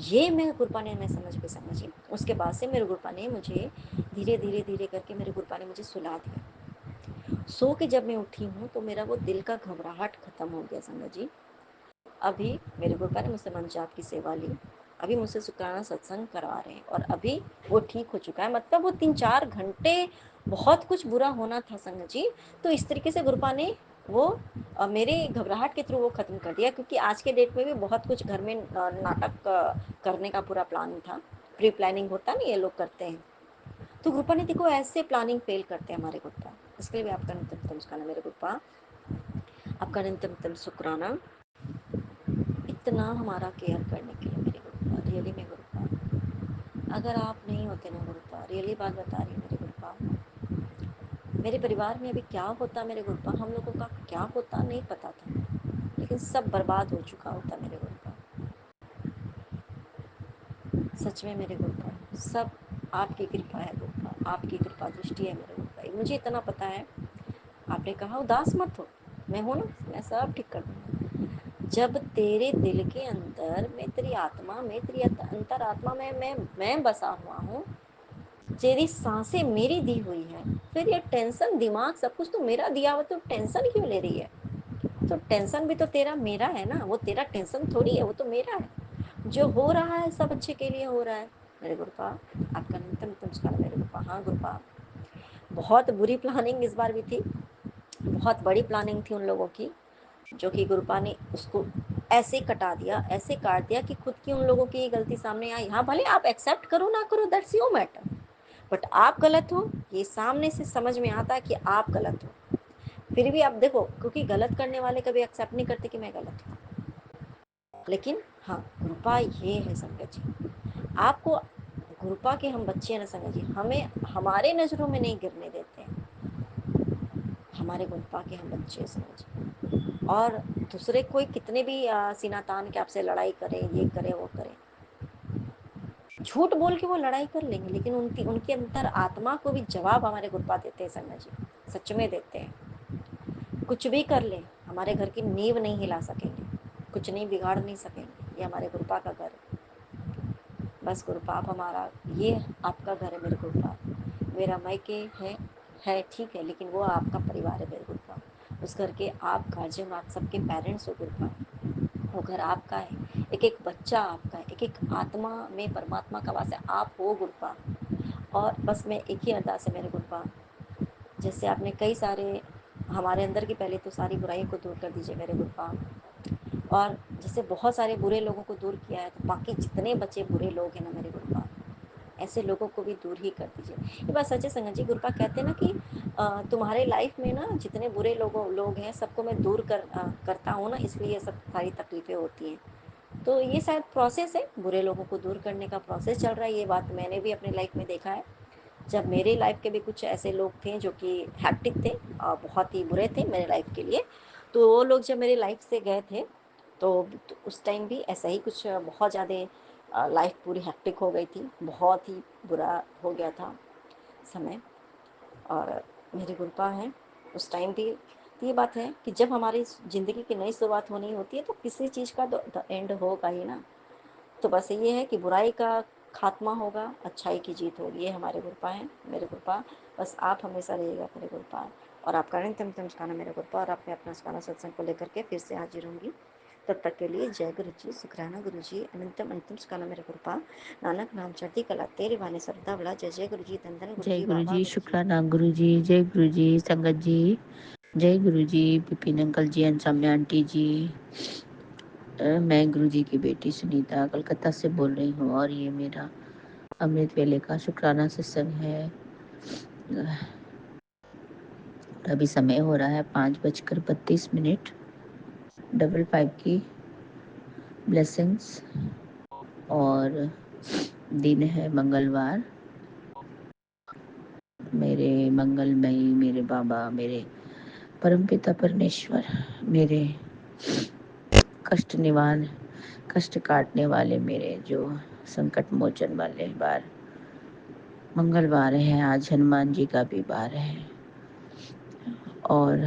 ये मैं गुरपा ने, मैं समझ गई समझ गई। उसके बाद से मेरे गुरपा ने मुझे धीरे धीरे धीरे करके, मेरे गुरपा ने मुझे सुला दिया। सो के जब मैं उठी हूँ तो मेरा वो दिल का घबराहट खत्म हो गया संगत जी। अभी मेरे गुरुपा ने मुझसे मंच जाप की सेवा ली, अभी मुझसे शुक्राना सत्संग करवा रहे हैं, और अभी वो ठीक हो चुका है। मतलब वो 3-4 घंटे बहुत कुछ बुरा होना था संगत जी, तो इस तरीके से गुरुपा ने वो मेरे घबराहट के थ्रू वो खत्म कर दिया, क्योंकि आज के डेट में भी बहुत कुछ घर में नाटक करने का पूरा प्लान था, प्री प्लानिंग होता नहीं, ये लोग करते हैं, तो गुरुपा ने देखो ऐसे प्लानिंग फेल करते हैं हमारे गुरुपा। इसके लिए भी आपका नितम नमस्कार मेरे गुरुपा, आपका नितम शुक्राना, इतना हमारा केयर करने के लिए मेरे गुरुपा, रियली में गुरुपा, अगर आप नहीं होते ना गुरुपा, रियली बात बता रही हूँ मेरे गुरुपा, मेरे परिवार में अभी क्या होता मेरे गुरुपा, हम लोगों का क्या होता नहीं पता था, लेकिन सब बर्बाद हो चुका होता मेरे गुरुपा। सच में मेरे गुरुपा, सब आपकी कृपा है गुरुपा, आपकी कृपा दृष्टि है मेरे गुरुपा, मुझे इतना पता है। आपने कहा उदास मत हो, मैं हूँ ना, मैं सब ठीक कर दूंगा। जब तेरे दिल के अंदर, मैं तेरी आत्मा में, तेरी अंतरात्मा में मैं बसा हुआ हूँ, तेरी सांसें मेरी दी हुई है, फिर ये टेंशन दिमाग सब कुछ तो मेरा दिया हुआ, तो टेंशन क्यों ले रही है? तो टेंशन भी तो तेरा मेरा है ना, वो तेरा टेंशन थोड़ी है, वो तो मेरा है। जो हो रहा है सब अच्छे के लिए हो रहा है मेरे गुरुपा, आपका नितम नमस्कार मेरे गुरुपा। हाँ गुरुपा, बहुत बुरी प्लानिंग इस बार भी थी, बहुत बड़ी प्लानिंग थी उन लोगों की, जो कि गुरुपा ने उसको ऐसे कटा दिया, ऐसे काट दिया कि खुद की उन लोगों की गलती सामने आई। हाँ भले आप एक्सेप्ट करो ना करो, दैट्स योर मैटर, बट आप गलत हो, ये सामने से समझ में आता है कि आप गलत हो। फिर भी आप देखो, क्योंकि गलत करने वाले कभी एक्सेप्ट नहीं करते कि मैं गलत हूँ, लेकिन हाँ, कृपा ये है संगत जी, आपको कृपा के हम बच्चे हैं ना संगत जी, हमें हमारे नज़रों में नहीं गिरने देते हैं, हमारे कृपा के हम बच्चे हैं संगत जी। और दूसरे कोई कितने भी सीना तान के आपसे लड़ाई करे, ये करे वो करे, झूठ बोल के वो लड़ाई कर लेंगे, लेकिन उनकी उनके अंतर आत्मा को भी जवाब हमारे गुरुपा देते हैं संगत जी, सच में देते हैं। कुछ भी कर ले, हमारे घर की नींव नहीं हिला सकेंगे, कुछ नहीं बिगाड़ नहीं सकेंगे, ये हमारे गुरुपा का घर है। बस गुरुपाप हमारा, ये आपका घर है मेरे गुरुपाप, मेरा मायके है ठीक है, लेकिन वो आपका परिवार है मेरे गुरुपाप, उस घर के आप गार्जियन, आप सबके पेरेंट्स हो गुरुपाप, वो घर आपका है, एक एक बच्चा आपका है, एक एक आत्मा में परमात्मा का वास है, आप हो गुरुपाप। और बस मैं एक ही अरदास है मेरे गुरुपाप, जैसे आपने कई सारे हमारे अंदर की पहले तो सारी बुराइयों को दूर कर दीजिए मेरे गुरुपाप, और जैसे बहुत सारे बुरे लोगों को दूर किया है, तो बाकी जितने बचे बुरे लोग हैं ना मेरे गुरुपाप, ऐसे लोगों को भी दूर ही कर दीजिए। ये बात सच है संगत जी, गुरुपा कहते हैं ना कि तुम्हारे लाइफ में ना जितने बुरे लोग हैं सबको मैं दूर करता हूँ ना, इसलिए ये सब सारी तकलीफें होती हैं। तो ये शायद प्रोसेस है, बुरे लोगों को दूर करने का प्रोसेस चल रहा है, ये बात मैंने भी अपने लाइफ में देखा है। जब मेरे लाइफ के भी कुछ ऐसे लोग थे जो कि हैप्टिक थे और बहुत ही बुरे थे मेरे लाइफ के लिए, तो वो लोग जब मेरे लाइफ से गए थे तो उस टाइम भी ऐसा ही कुछ बहुत ज़्यादा लाइफ पूरी हैप्टिक हो गई थी, बहुत ही बुरा हो गया था समय। और मेरी गुरुपा है उस टाइम भी, तो ये बात है कि जब हमारी ज़िंदगी की नई शुरुआत होनी होती है तो किसी चीज़ का तो एंड होगा ही ना। तो बस ये है कि बुराई का खात्मा होगा, अच्छाई की जीत होगी, ये हमारे गुरुपा हैं मेरे गुरुपा। बस आप हमेशा रहिएगा मेरे गुरुपा, और आपका अनंतम नमस्कार मेरे गुरुपा, और आपने अपना स्काना सत्संग को लेकर के फिर से हाजिर होंगी। तब तक के लिए जय गुरु जी, शुक्राना गुरु जी, अनंतम अंतम स्काना मेरे गुरुपा, नानक नाम चढ़ती कला तेरे वाने सरदा बला, जय जय गुरु जी, धन धन गुरु जय जी, गुरु बाबा जी, गुरु जी। शुक्राना गुरु जी, जय गुरु जी संगत जी, जय गुरु जी विपिन अंकल जी, अनसम्या आंटी जी। मैं गुरु जी की बेटी सुनीता कलकत्ता से बोल रही हूँ, और ये मेरा अमृत वेले का शुक्राना सत्संग है। अभी समय हो रहा है 5:32, 555 की ब्लेसिंग्स, और दिन है मंगलवार। मेरे मंगलमयी मेरे बाबा, मेरे परमपिता परमेश्वर, मेरे कष्ट काटने वाले, मेरे जो संकट मोचन वाले बार मंगलवार है। आज हनुमान जी का भी बार है, और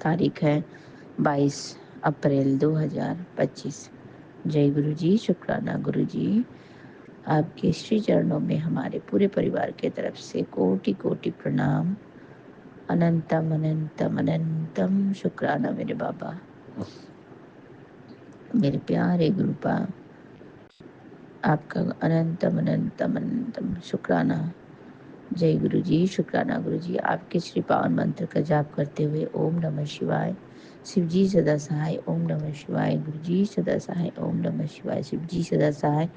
तारीख है 22 अप्रैल 2025। जय गुरु जी, शुक्राना गुरु जी। आपके श्री चरणों में हमारे पूरे परिवार के तरफ से कोटि कोटि प्रणाम। अनंतम अनंतम अनंतम शुक्राना मेरे बाबा, मेरे प्यारे गुरुपा, आपका अनंतम अनंतम अनंतम शुक्राना। जय गुरु जी, शुक्राना गुरु जी। आपके श्री पावन मंत्र का जाप करते हुए ओम नमः शिवाय, शिव जी सदा सहाय, ओम नमः शिवाय, गुरु जी सदा सहाय, ओम नमः शिवाय, शिव जी सदा सहाय,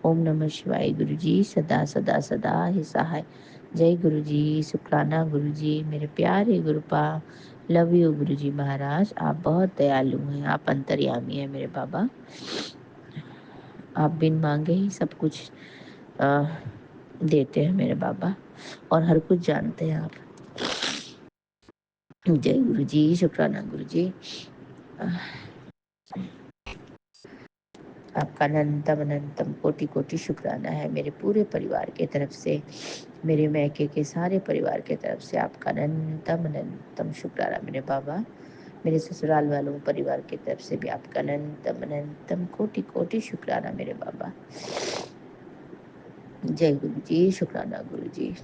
ओम नमः शिवाय, गुरु जी सदा सदा सदा ही सहाय। जय गुरु जी, शुक्राना गुरु जी, मेरे प्यारे गुरुपा, लव यू गुरु जी महाराज। आप बहुत दयालु हैं, आप अंतर्यामी हैं मेरे बाबा। आप बिन मांगे ही सब कुछ आ, देते हैं मेरे बाबा, और हर कुछ जानते हैं आप। जय गुरु जी, शुक्राना गुरु जी। आपका अनंतम अनंतम कोटि कोटि शुक्राना है मेरे पूरे परिवार के तरफ से, मेरे मैके के सारे परिवार के तरफ से आपका अनंतम अनंतम शुक्राना मेरे बाबा। मेरे ससुराल वालों परिवार की तरफ से भी आपका अनंतम अनंतम कोटि कोटि शुक्राना मेरे बाबा। जय गुरु जी, शुक्राना गुरु जी,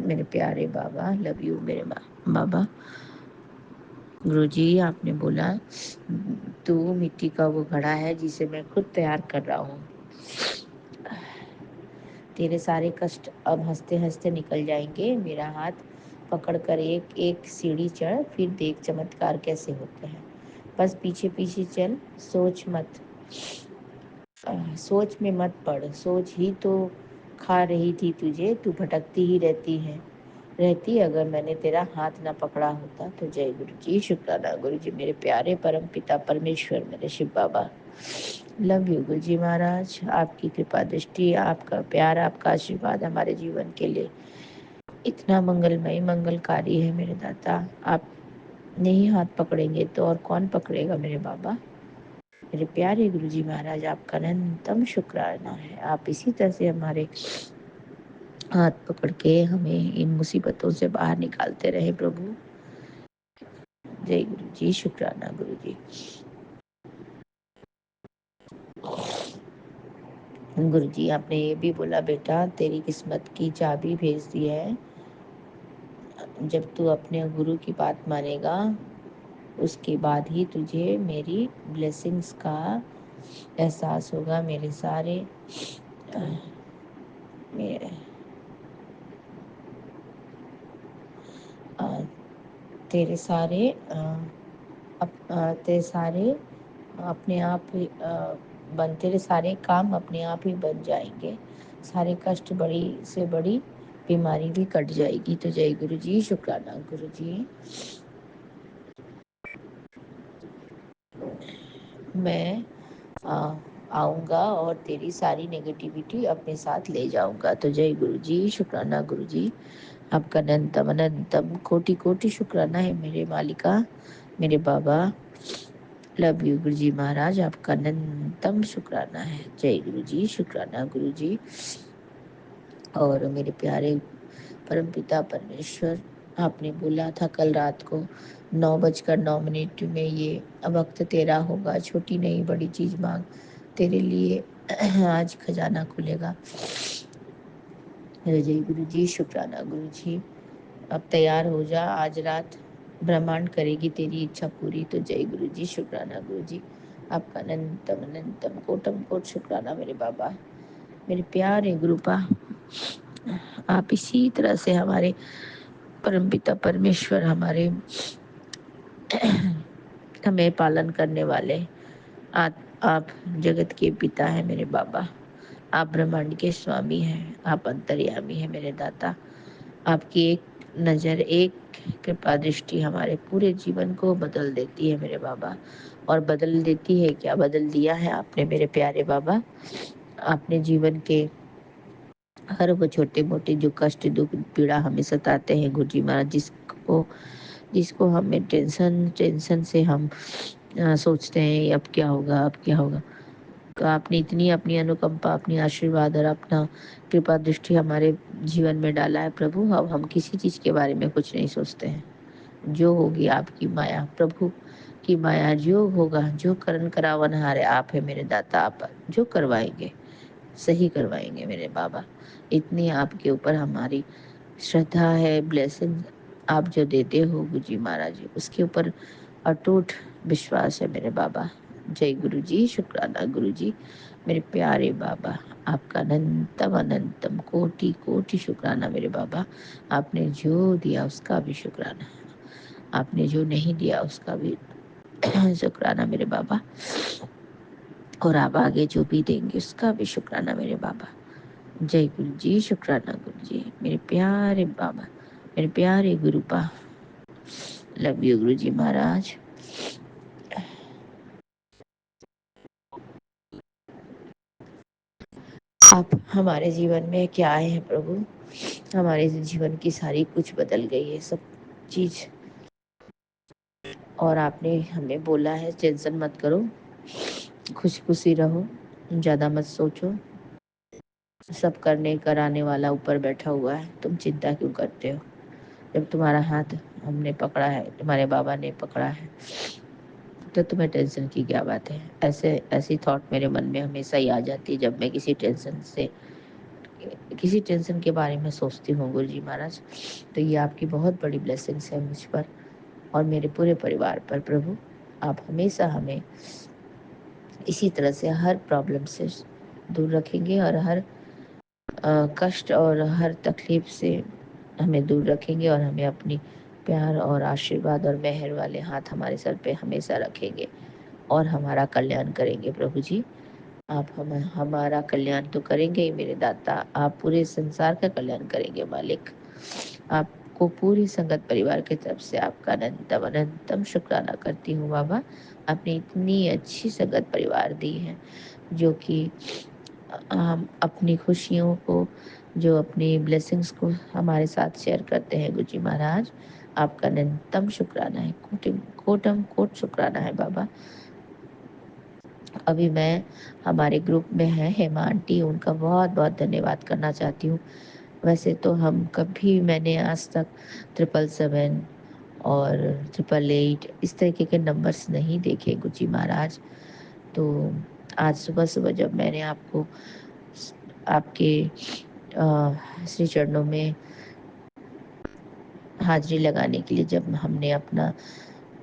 मेरे प्यारे बाबा, लव यू मेरे बाबा। गुरु जी, आपने बोला तू मिट्टी का वो घड़ा है जिसे मैं खुद तैयार कर रहा हूँ। तेरे सारे कष्ट अब हंसते हंसते निकल जाएंगे। मेरा हाथ पकड़कर एक एक सीढ़ी चढ़, फिर देख चमत्कार कैसे होते हैं। बस पीछे पीछे चल, सोच मत, सोच में मत पड़। सोच ही तो खा रही थी तुझे, तू भटकती ही रहती अगर मैंने तेरा हाथ ना पकड़ा होता तो। जय गुरु जी, शुक्राना गुरु जी, मेरे प्यारे परम पिता परमेश्वर, मेरे शिव बाबा। लव यू गुरु जी महाराज। आपकी कृपा दृष्टि, आपका प्यार, आपका आशीर्वाद हमारे जीवन के लिए इतना मंगलमय मंगलकारी है मेरे दाता। आप नहीं हाथ पकड़ेंगे तो और कौन पकड़ेगा मेरे बाबा। मेरे प्यारे गुरु जी महाराज, आपका अनंतम शुक्राना है। आप इसी तरह से हमारे हाथ पकड़ के हमें इन मुसीबतों से बाहर निकालते रहे प्रभु। जय गुरु जी, शुक्राना गुरु जी। गुरु जी, आपने ये भी बोला बेटा तेरी किस्मत की चाबी भेज दी है। जब तू अपने गुरु की बात मानेगा उसके बाद ही तुझे मेरी ब्लेसिंग्स का एहसास होगा। मेरे सारे मेरे तेरे सारे तेरे सारे अपने आप ही तेरे सारे काम अपने आप ही बन जाएंगे। सारे कष्ट, बड़ी से बड़ी बीमारी भी कट जाएगी। तो जय गुरु जी, शुक्राना गुरु जी। मैं आऊँगा और तेरी सारी नेगेटिविटी अपने साथ ले जाऊँगा। तो जय गुरु जी, शुक्राना गुरु जी। आपका अनंतम अनंतम कोटि कोटि शुक्राना है मेरे मालिका, मेरे बाबा। लव यू गुरु जी महाराज, आपका अनंतम शुक्राना है। जय गुरु जी, शुक्राना गुरु जी। और मेरे प्यारे परमपिता परमेश्वर, आपने बोला था कल रात को 9:09 में ये वक्त तेरा होगा, छोटी नहीं बड़ी चीज मांग तेरे लिए आज खजाना खुलेगा। जय गुरु जी, शुक्राना गुरु जी। अब तैयार हो जा, आज रात ब्रह्मांड करेगी तेरी इच्छा पूरी। तो जय गुरु जी, शुक्राना गुरु जी। आपका अनंतम अनंतम कोटम कोट शुक्राना मेरे बाबा, मेरे प्यारे गुरुपा। आप इसी तरह से हमारे परमपिता परमेश्वर, हमारे हमें पालन करने वाले आप जगत के पिता हैं मेरे बाबा। आप ब्रह्मांड के स्वामी हैं, आप अंतर्यामी हैं मेरे दाता। आपकी एक नज़र, एक कृपा दृष्टि हमारे पूरे जीवन को बदल देती है मेरे बाबा। और बदल देती है क्या, बदल दिया है आपने मेरे प्यारे बाबा। आपने जीवन के हर वो छोटे मोटे जो कष्ट दुख पीड़ा हमें सताते हैं गुरु जी महाराज, जिसको जिसको हमें टेंशन से हम सोचते हैं अब क्या होगा अब क्या होगा। तो आपने इतनी अपनी अनुकंपा, अपनी आशीर्वाद और अपना कृपा दृष्टि हमारे जीवन में डाला है प्रभु। अब हम किसी चीज के बारे में कुछ नहीं सोचते हैं। जो होगी आपकी माया, प्रभु की माया, जो होगा, जो करण करावनहार है आप है मेरे दाता। आप जो करवाएंगे सही करवाएंगे मेरे बाबा। इतनी आपके ऊपर हमारी श्रद्धा है। ब्लेसिंग आप जो देते हो गुरु जी महाराज जी, उसके ऊपर अटूट विश्वास है मेरे बाबा। जय गुरु जी, शुक्राना गुरु जी। मेरे प्यारे बाबा, आपका अनंतम अनंतम कोटि कोटि शुक्राना मेरे बाबा। आपने जो दिया उसका भी शुक्राना, आपने जो नहीं दिया उसका भी शुक्राना मेरे बाबा। और आप आगे जो भी देंगे उसका भी शुक्राना मेरे बाबा। जय गुरु जी, शुक्राना गुरु जी। मेरे प्यारे बाबा, मेरे प्यारे गुरुपा। लव यू गुरु जी महाराज। आप हमारे जीवन में क्या आए हैं प्रभु। हमारे जीवन की सारी कुछ बदल गई है सब चीज। और आपने हमें बोला है टेंशन मत करो, खुशी खुशी रहो, ज्यादा मत सोचो। सब करने कराने वाला ऊपर बैठा हुआ है, तुम चिंता क्यों करते हो। जब तुम्हारा हाथ हमने पकड़ा है, तुम्हारे बाबा ने पकड़ा है, तो तुम्हें टेंशन की क्या बात है। ऐसी थॉट मेरे मन में हमेशा ही आ जाती है जब मैं किसी टेंशन के बारे में सोचती हूँ गुरु जी महाराज। तो ये आपकी बहुत बड़ी ब्लेसिंग्स है मुझ पर और मेरे पूरे परिवार पर प्रभु। आप हमेशा हमें इसी तरह से हर प्रॉब्लम से दूर रखेंगे और हर कष्ट और हर तकलीफ से हमें दूर रखेंगे और हमें अपनी प्यार और आशीर्वाद और मेहर वाले हाथ हमारे सर पे हमेशा रखेंगे और हमारा कल्याण करेंगे प्रभु जी। आप हमारा कल्याण तो करेंगे ही मेरे दाता, आप पूरे संसार का कल्याण करेंगे मालिक। आपको पूरी संगत परिवार की तरफ से आपका अनंतम अनंतम शुक्राना करती हूँ बाबा। आपने इतनी अच्छी संगत परिवार दी है, जो कि हम अपनी खुशियों को, जो अपनी ब्लेसिंग्स को हमारे साथ शेयर करते हैं। गुरुजी महाराज, आपका अनंतम शुक्राना है, कोटम कोट शुक्राना है बाबा। अभी मैं हमारे ग्रुप में है हेमा आंटी, उनका बहुत बहुत धन्यवाद करना चाहती हूँ। वैसे तो मैंने आज तक 777 और 888 इस तरीके के नंबर्स नहीं देखे गुरुजी महाराज। तो आज सुबह सुबह जब मैंने आपके श्री चरणों में हाजिरी लगाने के लिए जब हमने अपना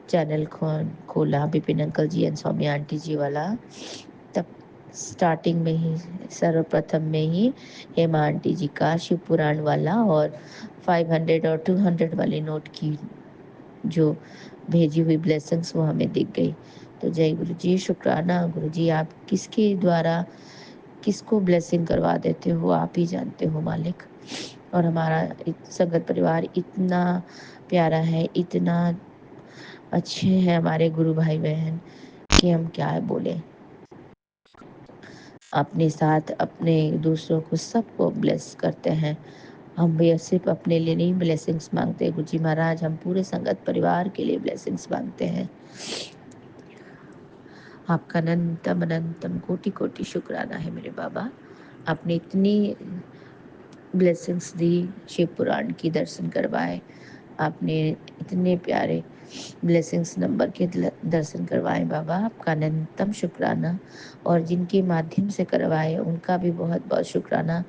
चैनल खोला Vipin uncle ji and Saumya aunty ji वाला, तब स्टार्टिंग में ही सर्वप्रथम में ही हेमा आंटी जी का शिव पुराण वाला और 500 और 200 वाले नोट की जो भेजी हुई ब्लेसिंग्स वो हमें दिख गई। तो जय गुरु जी, शुक्राना गुरु जी। आप किसके द्वारा किसको ब्लेसिंग करवा देते हो आप ही जानते हो मालिक। और हमारा संगत परिवार इतना प्यारा है, इतना अच्छे हैं हमारे गुरु भाई बहन कि हम क्या बोले। अपने साथ अपने दूसरों को सबको ब्लेस करते हैं। हम भी सिर्फ अपने लिए नहीं ब्लेसिंग्स मांगते गुरु जी महाराज, हम पूरे संगत परिवार के लिए ब्लेसिंग्स मांगते हैं। आपका अनंतम अनंतम कोटि कोटि शुक्राना है मेरे बाबा। आपने इतनी ब्लेसिंग्स दी, शिव पुराण की दर्शन करवाए, आपने इतने प्यारे ब्लेसिंग्स नंबर के दर्शन करवाए बाबा, आपका अनंतम शुक्राना। और जिनके माध्यम से करवाए उनका भी बहुत बहुत शुक्राना।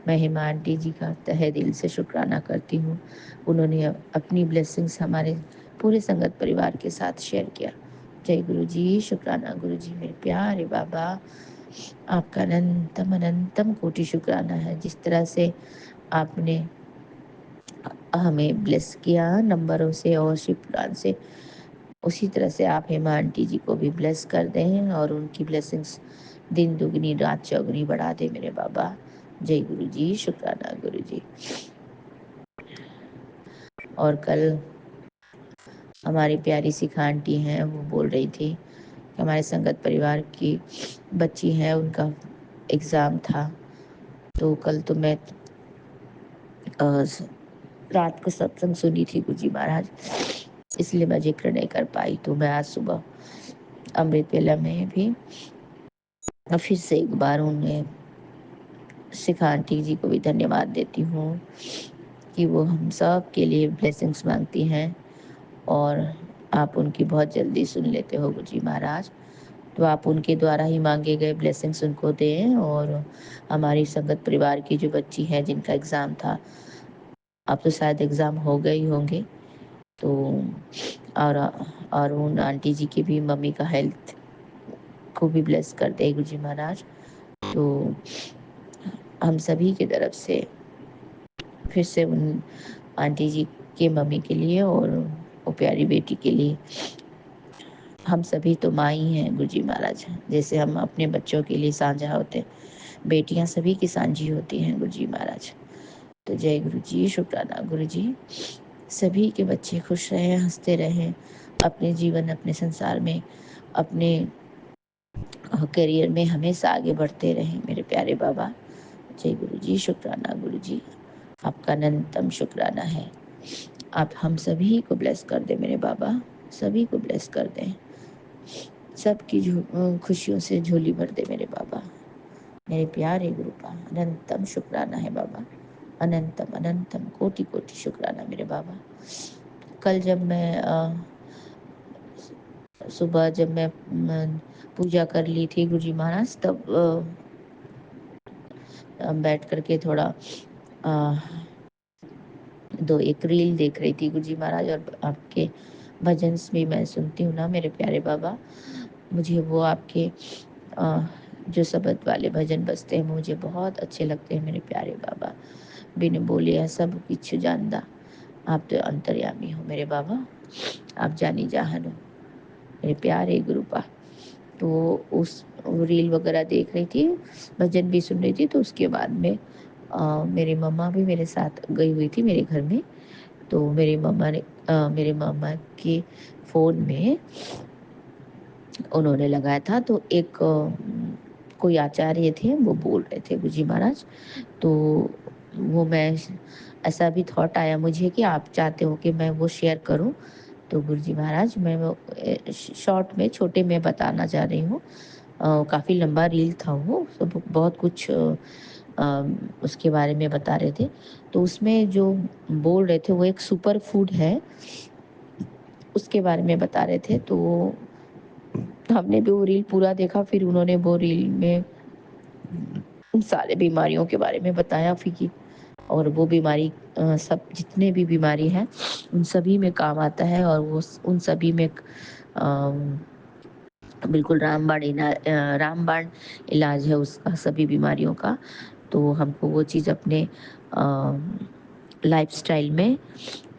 मैं हेमा आंटी जी का तहे दिल से शुक्राना करती हूँ। उन्होंने अपनी ब्लेसिंग्स हमारे पूरे संगत परिवार के साथ शेयर किया। जय गुरु जी, शुक्राना गुरु जी मेरे प्यारे बाबा। आपका अनंतम अनंतम कोटि शुक्राना है। जिस तरह से आपने हमें ब्लेस किया नंबरों से और शिव पुराण से, उसी तरह से आप हेमा आंटी जी को भी ब्लेस कर दें और उनकी ब्लेसिंग्स दिन दुगनी रात चौगुनी बढ़ा दे मेरे बाबा। जय गुरु जी, शुक्राना गुरु जी। और कल हमारी प्यारी सिखा आंटी हैं, वो बोल रही थी कि हमारे संगत परिवार की बच्ची है, उनका एग्ज़ाम था। तो कल तो मैं रात को सत्संग सुनी थी गुरुजी महाराज, इसलिए मैं जिक्र नहीं कर पाई। तो मैं आज सुबह अमृत वेला में भी फिर से एक बार उन्हें शिखा आंटी जी को भी धन्यवाद देती हूँ कि वो हम सब के लिए ब्लेसिंग्स मांगती हैं और आप उनकी बहुत जल्दी सुन लेते हो गुरुजी महाराज। तो आप उनके द्वारा ही मांगे गए ब्लेसिंग्स उनको दें। और हमारी संगत परिवार की जो बच्ची है जिनका एग्ज़ाम था, अब तो शायद एग्ज़ाम हो गए ही होंगे, तो और उन आंटी जी की भी मम्मी का हेल्थ को भी ब्लेस कर दे गुरुजी महाराज। तो हम सभी की तरफ से फिर से उन आंटी जी के मम्मी के लिए और वो प्यारी बेटी के लिए, हम सभी तो माँ ही हैं गुरुजी महाराज। जैसे हम अपने बच्चों के लिए साझा होते हैं, बेटियां सभी की साझी होती हैं गुरुजी महाराज। तो जय गुरु जी, शुक्राना गुरु जी। सभी के बच्चे खुश रहें, हंसते रहें, अपने जीवन अपने संसार में अपने करियर में हमेशा आगे बढ़ते रहें मेरे प्यारे बाबा। जय गुरु जी, शुक्राना गुरु जी। आपका अनंतम शुक्राना है। आप हम सभी को ब्लेस कर दें मेरे बाबा, सभी को ब्लेस कर दें, सबकी खुशियों से झोली भर दे मेरे बाबा, मेरे प्यारे गुरु का अनंतम शुक्राना है बाबा। अनंतम अनंतम कोटि कोटि शुक्राना मेरे बाबा। कल जब मैं सुबह जब मैं पूजा कर ली थी गुरुजी महाराज, तब बैठ करके थोड़ा एक रील देख रही थी गुरुजी महाराज। और आपके भजन भी मैं सुनती हूँ ना मेरे प्यारे बाबा, मुझे वो आपके जो शब्द वाले भजन बजते हैं मुझे बहुत अच्छे लगते हैं मेरे प्यारे बाबा। बिन बोलिया सब कुछ जानदा, आप तो अंतर्यामी हो मेरे बाबा, आप जानी जहान हो मेरे प्यारे गुरु पा। तो उस रील वगैरह देख रही थी, भजन भी सुन रही थी। तो उसके बाद में मेरी मम्मा भी मेरे साथ गई हुई थी मेरे घर में। तो मेरे मम्मा के फ़ोन में उन्होंने लगाया था। तो एक कोई आचार्य थे, वो बोल रहे थे गुरुजी महाराज, तो वो मैं ऐसा भी थॉट आया मुझे कि आप चाहते हो कि मैं वो शेयर करूं, तो गुरुजी महाराज मैं वो शॉर्ट में, छोटे में बताना चाह रही हूँ। काफ़ी लंबा रील था वो, सब बहुत कुछ उसके बारे में बता रहे थे। तो उसमें जो बोल रहे थे वो एक सुपर फूड है, उसके बारे में बता रहे थे। तो हमने भी वो रील पूरा देखा, फिर उन्होंने वो रील में उन सारे बीमारियों के बारे में बताया फिर कि, और वो बीमारी सब जितने भी बीमारी हैं उन सभी में काम आता है, और वो उन सभी में बिल्कुल रामबाण इलाज है उसका, सभी बीमारियों का। तो हमको वो चीज़ अपने लाइफस्टाइल में,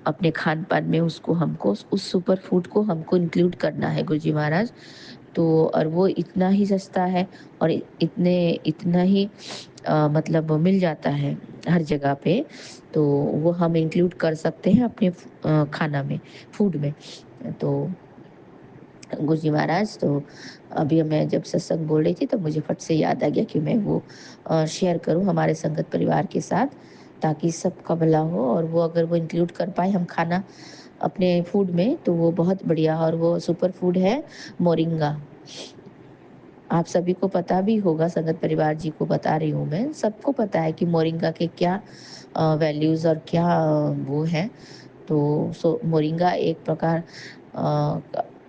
अपने खान पान में उसको, हमको उस सुपर फूड को हमको इंक्लूड करना है गुरुजी महाराज। तो और वो इतना ही सस्ता है, और इतना ही मतलब मिल जाता है हर जगह पे, तो वो हम इंक्लूड कर सकते हैं अपने खाना में, फूड में। तो गुरुजी महाराज, तो अभी मैं जब सत्संग बोल रही थी तो मुझे फट से याद आ गया कि मैं वो शेयर करूं हमारे संगत परिवार के साथ, ताकि सबका भला हो। और वो अगर वो इंक्लूड कर पाए हम खाना अपने फूड में, तो वो बहुत बढ़िया। और वो सुपर फूड है मोरिंगा। आप सभी को पता भी होगा, संगत परिवार जी को बता रही हूँ मैं, सबको पता है कि मोरिंगा के क्या वैल्यूज और क्या वो है। तो मोरिंगा एक प्रकार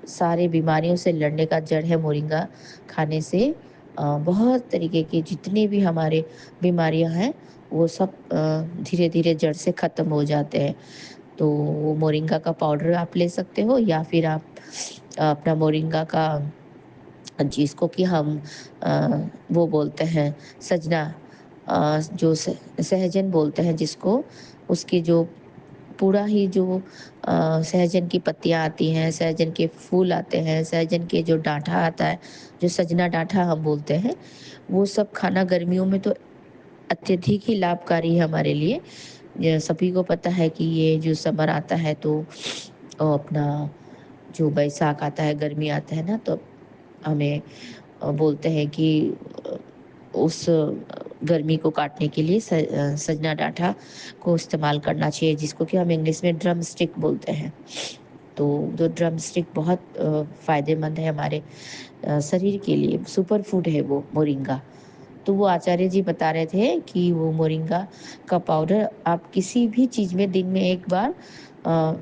सारे बीमारियों से लड़ने का जड़ है। मोरिंगा खाने से बहुत तरीके के जितने भी हमारे बीमारियां हैं वो सब धीरे धीरे जड़ से ख़त्म हो जाते हैं। तो वो मोरिंगा का पाउडर आप ले सकते हो, या फिर आप अपना मोरिंगा का, जिसको कि हम वो बोलते हैं सजना, जो सहजन बोलते हैं जिसको, उसकी जो पूरा ही जो सहजन की पत्तियाँ आती हैं, सहजन के फूल आते हैं, सहजन के जो डाँठा आता है, जो सजना डाँठा हम बोलते हैं, वो सब खाना गर्मियों में तो अत्यधिक ही लाभकारी है हमारे लिए। सभी को पता है कि ये जो समर आता है तो अपना जो बैसाख आता है, गर्मी आता है ना, तो हमें बोलते हैं कि अ, उस गर्मी को काटने के लिए सजना डाँठा को इस्तेमाल करना चाहिए, जिसको कि हम इंग्लिश में ड्रम स्टिक बोलते हैं। तो जो ड्रम स्टिक बहुत फ़ायदेमंद है हमारे शरीर के लिए, सुपर फूड है वो मोरिंगा। तो वो आचार्य जी बता रहे थे कि वो मोरिंगा का पाउडर आप किसी भी चीज़ में दिन में एक बार अ,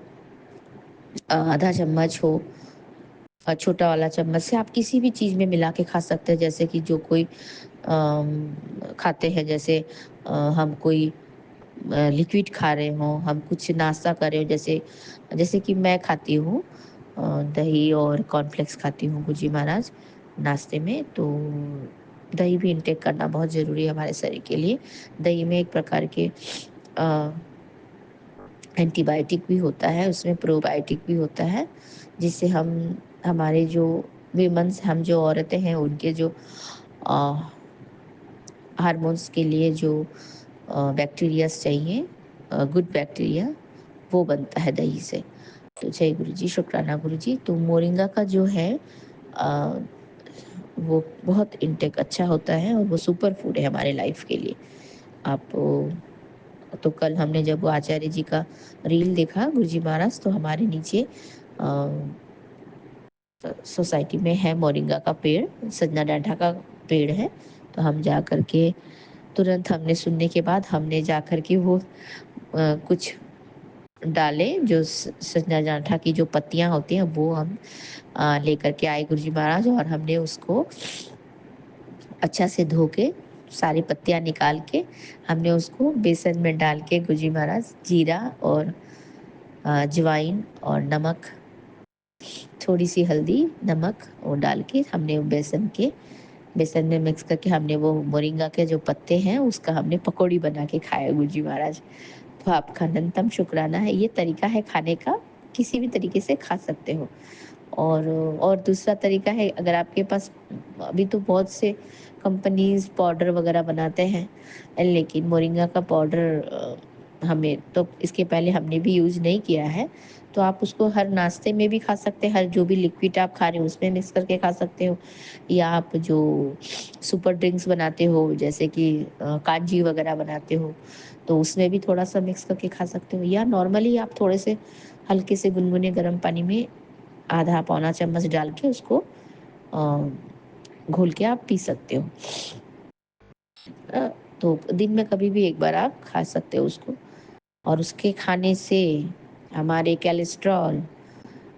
आधा चम्मच हो, छोटा वाला चम्मच से आप किसी भी चीज़ में मिला के खा सकते हैं। जैसे कि जो कोई खाते हैं, जैसे हम कोई लिक्विड खा रहे हों, हम कुछ नाश्ता कर रहे हो, जैसे जैसे कि मैं खाती हूँ दही और कॉर्नफ्लेक्स खाती हूँ गुरुजी महाराज नाश्ते में। तो दही भी इंटेक करना बहुत ज़रूरी है हमारे शरीर के लिए। दही में एक प्रकार के अ, एंटीबायोटिक भी होता है, उसमें प्रोबायोटिक भी होता है, जिससे हम हमारे जो वीमेंस, हम जो औरतें हैं, उनके जो हार्मोन्स के लिए जो बैक्टीरियाज चाहिए, गुड बैक्टीरिया, वो बनता है दही से। तो जय गुरु जी, शुक्राना गुरु जी। तो मोरिंगा का जो है अ, वो बहुत इंटेक अच्छा होता है, और वो सुपर फूड है हमारे लाइफ के लिए। आप तो कल हमने जब वो आचार्य जी का रील देखा गुरुजी महाराज, तो हमारे नीचे सोसाइटी में है मोरिंगा का पेड़, सजना डांठा का पेड़ है। तो हम जा कर के तुरंत, हमने सुनने के बाद हमने जा कर के वो कुछ डाले, जो सजना डांठा की जो पत्तियां होती हैं वो हम लेकर के आए गुरुजी महाराज, और हमने उसको अच्छा से धो के सारी पत्तियां निकाल के हमने उसको बेसन में डाल के गुरुजी महाराज, जीरा और अजवाइन और नमक, थोड़ी सी हल्दी, नमक और डाल के हमने बेसन में मिक्स करके हमने वो मोरिंगा के जो पत्ते हैं उसका हमने पकौड़ी बना के खाया गुरुजी महाराज। तो आपका अनंतम शुक्राना है। ये तरीका है खाने का, किसी भी तरीके से खा सकते हो। और दूसरा तरीका है, अगर आपके पास, अभी तो बहुत से कंपनीज पाउडर वगैरह बनाते हैं, लेकिन मोरिंगा का पाउडर हमें तो इसके पहले हमने भी यूज़ नहीं किया है, तो आप उसको हर नाश्ते में भी खा सकते हैं, हर जो भी लिक्विड आप खा रहे हो उसमें मिक्स करके खा सकते हो, या आप जो सुपर ड्रिंक्स बनाते हो जैसे कि कांजी वगैरह बनाते हो, तो उसमें भी थोड़ा-सा मिक्स करके खा सकते हो, या नॉर्मली आप थोड़े से हल्के से गुनगुने गर्म पानी में आधा पौना चम्मच डाल के उसको अ, घोल के आप पी सकते हो। अ, तो दिन में कभी भी एक बार आप खा सकते हो उसको, और उसके खाने से हमारे कोलेस्ट्रॉल,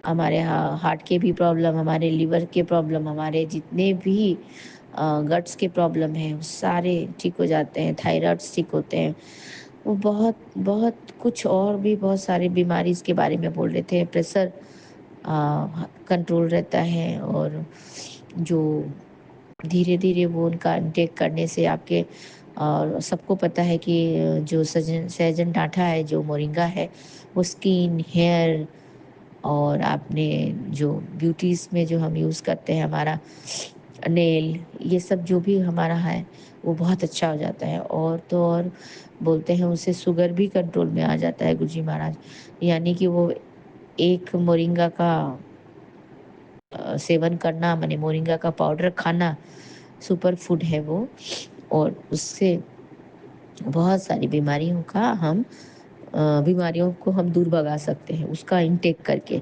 हमारे हार्ट के भी प्रॉब्लम, हमारे लिवर के प्रॉब्लम, हमारे जितने भी गट्स के प्रॉब्लम हैं वो सारे ठीक हो जाते हैं, थायराइड्स ठीक होते हैं। वो बहुत बहुत कुछ और भी बहुत सारी बीमारी इसके बारे में बोल रहे थे, प्रेशर कंट्रोल रहता है, और जो धीरे-धीरे वो उनका इनटेक करने से आपके, और सबको पता है कि जो सहजन डाँठा है, जो मोरिंगा है, वो स्किन, हेयर, और आपने जो ब्यूटीज़ में जो हम यूज़ करते हैं, हमारा नेल, ये सब जो भी हमारा है, वो बहुत अच्छा हो जाता है। और तो और बोलते हैं उससे शुगर भी कंट्रोल में आ जाता है गुरुजी महाराज। यानी कि वो एक मोरिंगा का सेवन करना, माने मोरिंगा का पाउडर खाना सुपर फूड है वो, और उससे बहुत सारी बीमारियों को हम दूर भगा सकते हैं उसका इंटेक करके।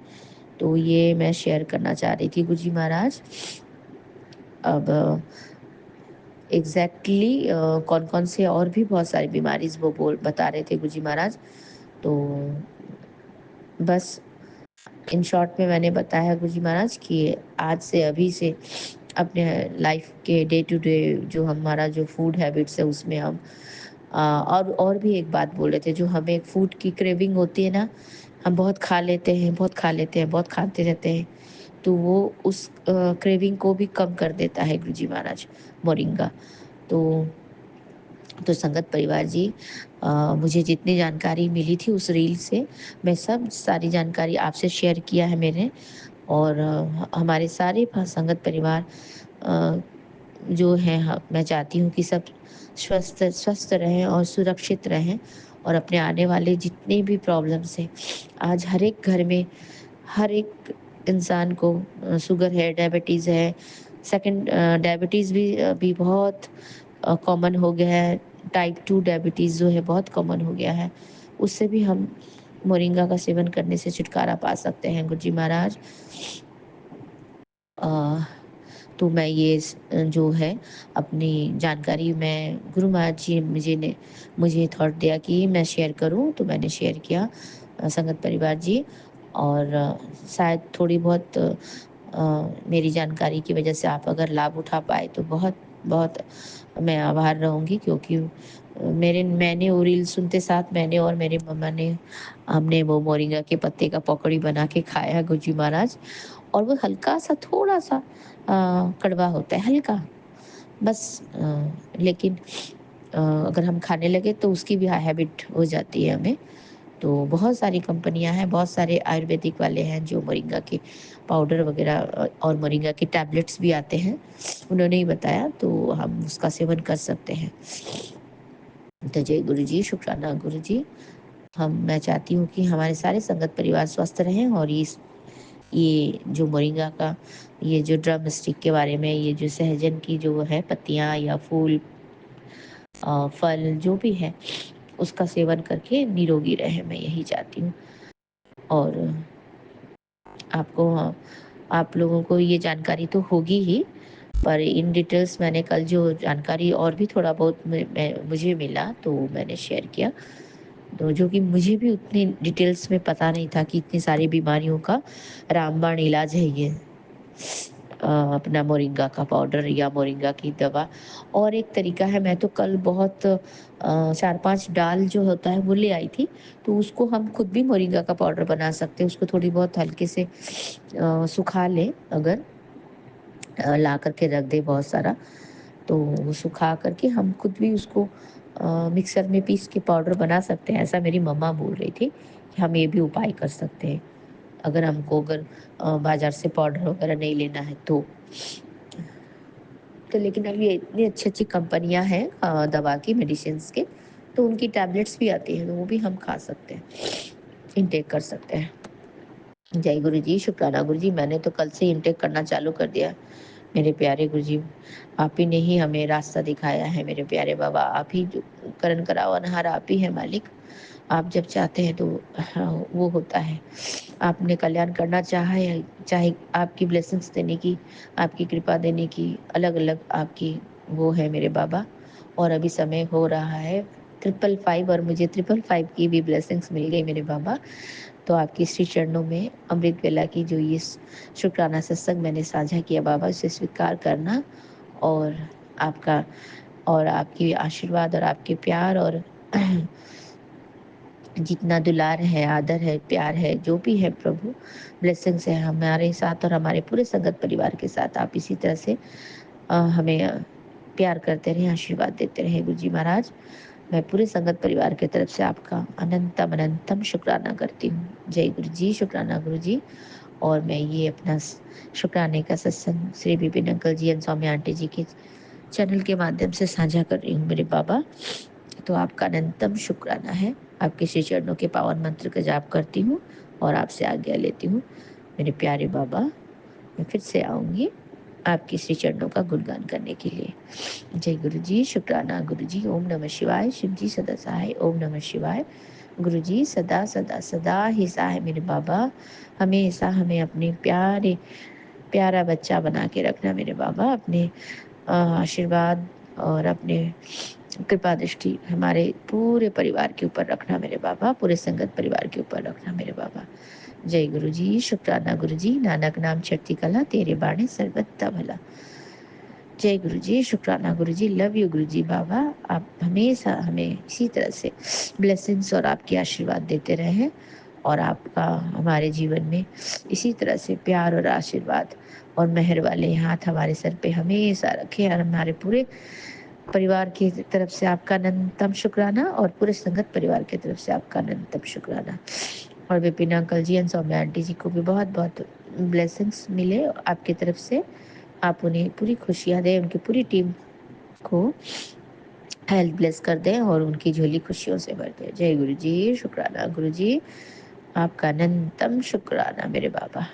तो ये मैं शेयर करना चाह रही थी गुरुजी महाराज। अब एग्ज़ैक्टली कौन-कौन से और भी बहुत सारी बीमारीज़ वो बोल बता रहे थे गुरुजी महाराज। तो बस इन शॉर्ट में मैंने बताया गुरुजी महाराज कि आज से, अभी से अपने लाइफ के डे टू डे जो हमारा जो फूड हैबिट्स है उसमें हम और भी एक बात बोल रहे थे, जो हमें फूड की क्रेविंग होती है ना, हम बहुत खा लेते हैं, बहुत खा लेते हैं, बहुत खाते रहते हैं, तो वो उस क्रेविंग को भी कम कर देता है गुरुजी महाराज मोरिंगा। तो संगत परिवार जी, मुझे जितनी जानकारी मिली थी उस रील से, मैं सब सारी जानकारी आपसे शेयर किया है मैंने, और हमारे सारे संगत परिवार अ, जो हैं, मैं चाहती हूँ कि सब स्वस्थ स्वस्थ रहें और सुरक्षित रहें, और अपने आने वाले जितने भी प्रॉब्लम्स हैं, आज हर एक घर में हर एक इंसान को शुगर है, डायबिटीज़ है, सेकंड डायबिटीज़ भी अभी बहुत कॉमन हो गया है। टाइप 2 डायबिटीज़ जो है बहुत कॉमन हो गया है। उससे भी हम मोरिंगा का सेवन करने से छुटकारा पा सकते हैं गुरुजी महाराज। अ, तो मैं ये जो है अपनी जानकारी, मैं गुरु महाराज जी मुझे थॉट दिया कि मैं शेयर करूं, तो मैंने शेयर किया संगत परिवार जी। और शायद थोड़ी बहुत मेरी जानकारी की वजह से आप अगर लाभ उठा पाए तो बहुत बहुत मैं आभार रहूंगी, क्योंकि मैंने वो रील सुनते साथ मैंने और मेरे मम्मा ने हमने वो मोरिंगा के पत्ते का पकौड़ी बना के खाया गुरुजी महाराज। और वो हल्का-सा, थोड़ा-सा कड़वा होता है, हल्का, बस लेकिन अगर हम खाने लगे तो उसकी भी हैबिट हो जाती है हमें। तो बहुत सारी कंपनियाँ हैं, बहुत सारे आयुर्वेदिक वाले हैं जो मोरिंगा के पाउडर वगैरह और मोरिंगा के टैबलेट्स भी आते हैं। उन्होंने ही बताया, तो हम उसका सेवन कर सकते हैं। तो जय गुरुजी, शुक्राना गुरुजी। मैं चाहती हूँ कि हमारे सारे संगत परिवार स्वस्थ रहें, और ये जो मोरिंगा का ये जो ड्रम स्टिक के बारे में, ये जो सहजन की जो है पत्तियाँ या फूल, फल जो भी है, उसका सेवन करके निरोगी रहे, मैं यही चाहती हूँ। और आपको आप लोगों को ये जानकारी तो होगी ही, पर इन डिटेल्स मैंने कल जो जानकारी और भी थोड़ा बहुत मुझे मिला तो मैंने शेयर किया। तो जो कि मुझे भी उतनी डिटेल्स में पता नहीं था कि इतनी सारी बीमारियों का रामबाण इलाज है ये, अपना मोरिंगा का पाउडर या मोरिंगा की दवा। और एक तरीका है, मैं तो कल बहुत 4-5 डाल जो होता है वो ले आई थी, तो उसको हम खुद भी मोरिंगा का पाउडर बना सकते हैं। उसको थोड़ी बहुत हल्के से सुखा लें, अगर ला कर के रख दें बहुत सारा, तो वो सुखा कर के हम खुद भी उसको मिक्सर में पीस के पाउडर बना सकते हैं। ऐसा मेरी मम्मा बोल रही थी कि हम ये भी उपाय कर सकते हैं, अगर बाज़ार से पाउडर वगैरह नहीं लेना है तो। लेकिन अब ये इतनी अच्छी-अच्छी कंपनियाँ हैं दवा की, मेडिसिन्स के, तो उनकी टैबलेट्स भी आती हैं, तो वो भी हम खा सकते हैं, इनटेक कर सकते हैं। जय गुरु जी, शुक्राना गुरु जी, मैंने तो कल से ही इनटेक करना चालू कर दिया। मेरे प्यारे गुरु जी, आप ही ने ही हमें रास्ता दिखाया है मेरे प्यारे बाबा। आप ही जो करण कराओ अनहार आप ही है मालिक। आप जब चाहते हैं तो हाँ, वो होता है। आपने कल्याण करना चाहा है, चाहे आपकी ब्लेसिंग्स देने की, आपकी कृपा देने की अलग-अलग आपकी वो है मेरे बाबा। और अभी समय हो रहा है 555 और मुझे 555 की भी ब्लेसिंग्स मिल गई मेरे बाबा। तो आपके श्री चरणों में अमृत वेला की जो ये शुक्राना सत्संग मैंने साझा किया बाबा, उसे स्वीकार करना और आपका और आपकी आशीर्वाद और आपके प्यार और जितना दुलार है, आदर है, प्यार है, जो भी है प्रभु, ब्लेसिंग्स है हमारे साथ और हमारे पूरे संगत परिवार के साथ। आप इसी तरह से हमें प्यार करते रहें, आशीर्वाद देते रहें गुरुजी महाराज। मैं पूरे संगत परिवार की तरफ से आपका अनंतम अनंतम शुक्राना करती हूँ। जय गुरु जी, शुक्राना गुरु जी। और मैं ये अपना शुक्राने का सत्संग Shri Vipin uncle ji and Saumya aunty ji के चैनल के माध्यम से साझा कर रही हूँ मेरे बाबा। तो आपका अनंतम शुक्राना है। आपके श्री चरणों के पावन मंत्र का जाप करती हूँ और आपसे आज्ञा लेती हूँ मेरे प्यारे बाबा। मैं फिर से आऊँगी आपके श्री चरणों का गुणगान करने के लिए। जय गुरु जी, शुक्राना गुरु जी। ओम नमः शिवाय। शिव जी सदा सहाय। ओम नमः शिवाय। गुरु जी सदा सदा सदा ही सहाय मेरे बाबा। हमेशा हमें अपने प्यारे प्यारा बच्चा बना के रखना मेरे बाबा। अपने आशीर्वाद और अपने कृपा दृष्टि हमारे पूरे परिवार के ऊपर रखना मेरे बाबा, पूरे संगत परिवार के ऊपर रखना मेरे बाबा। जय गुरु जी, शुक्राना गुरु जी। नानक नाम चढ़ती कला, तेरे बाणे सर्वत्र भला। जय गुरु जी, शुक्राना गुरु जी। लव यू गुरु जी बाबा। आप हमेशा हमें इसी तरह से ब्लेसिंग्स और आपके आशीर्वाद देते रहें और आपका हमारे जीवन में इसी तरह से प्यार और आशीर्वाद और मेहर वाले हाथ हमारे सर पे हमेशा रखें और हमारे पूरे परिवार की तरफ से आपका अनंतम शुक्राना और पूरे संगत परिवार की तरफ से आपका अनंतम शुक्राना। और Vipin uncle ji and Saumya aunty ji को भी बहुत बहुत ब्लेसिंग्स मिले आपकी तरफ से। आप उन्हें पूरी खुशियाँ दें, उनकी पूरी टीम को हेल्थ ब्लेस कर दें और उनकी झोली खुशियों से भर दें। जय गुरु जी, शुक्राना गुरु जी। आपका अनंतम शुक्राना मेरे बाबा।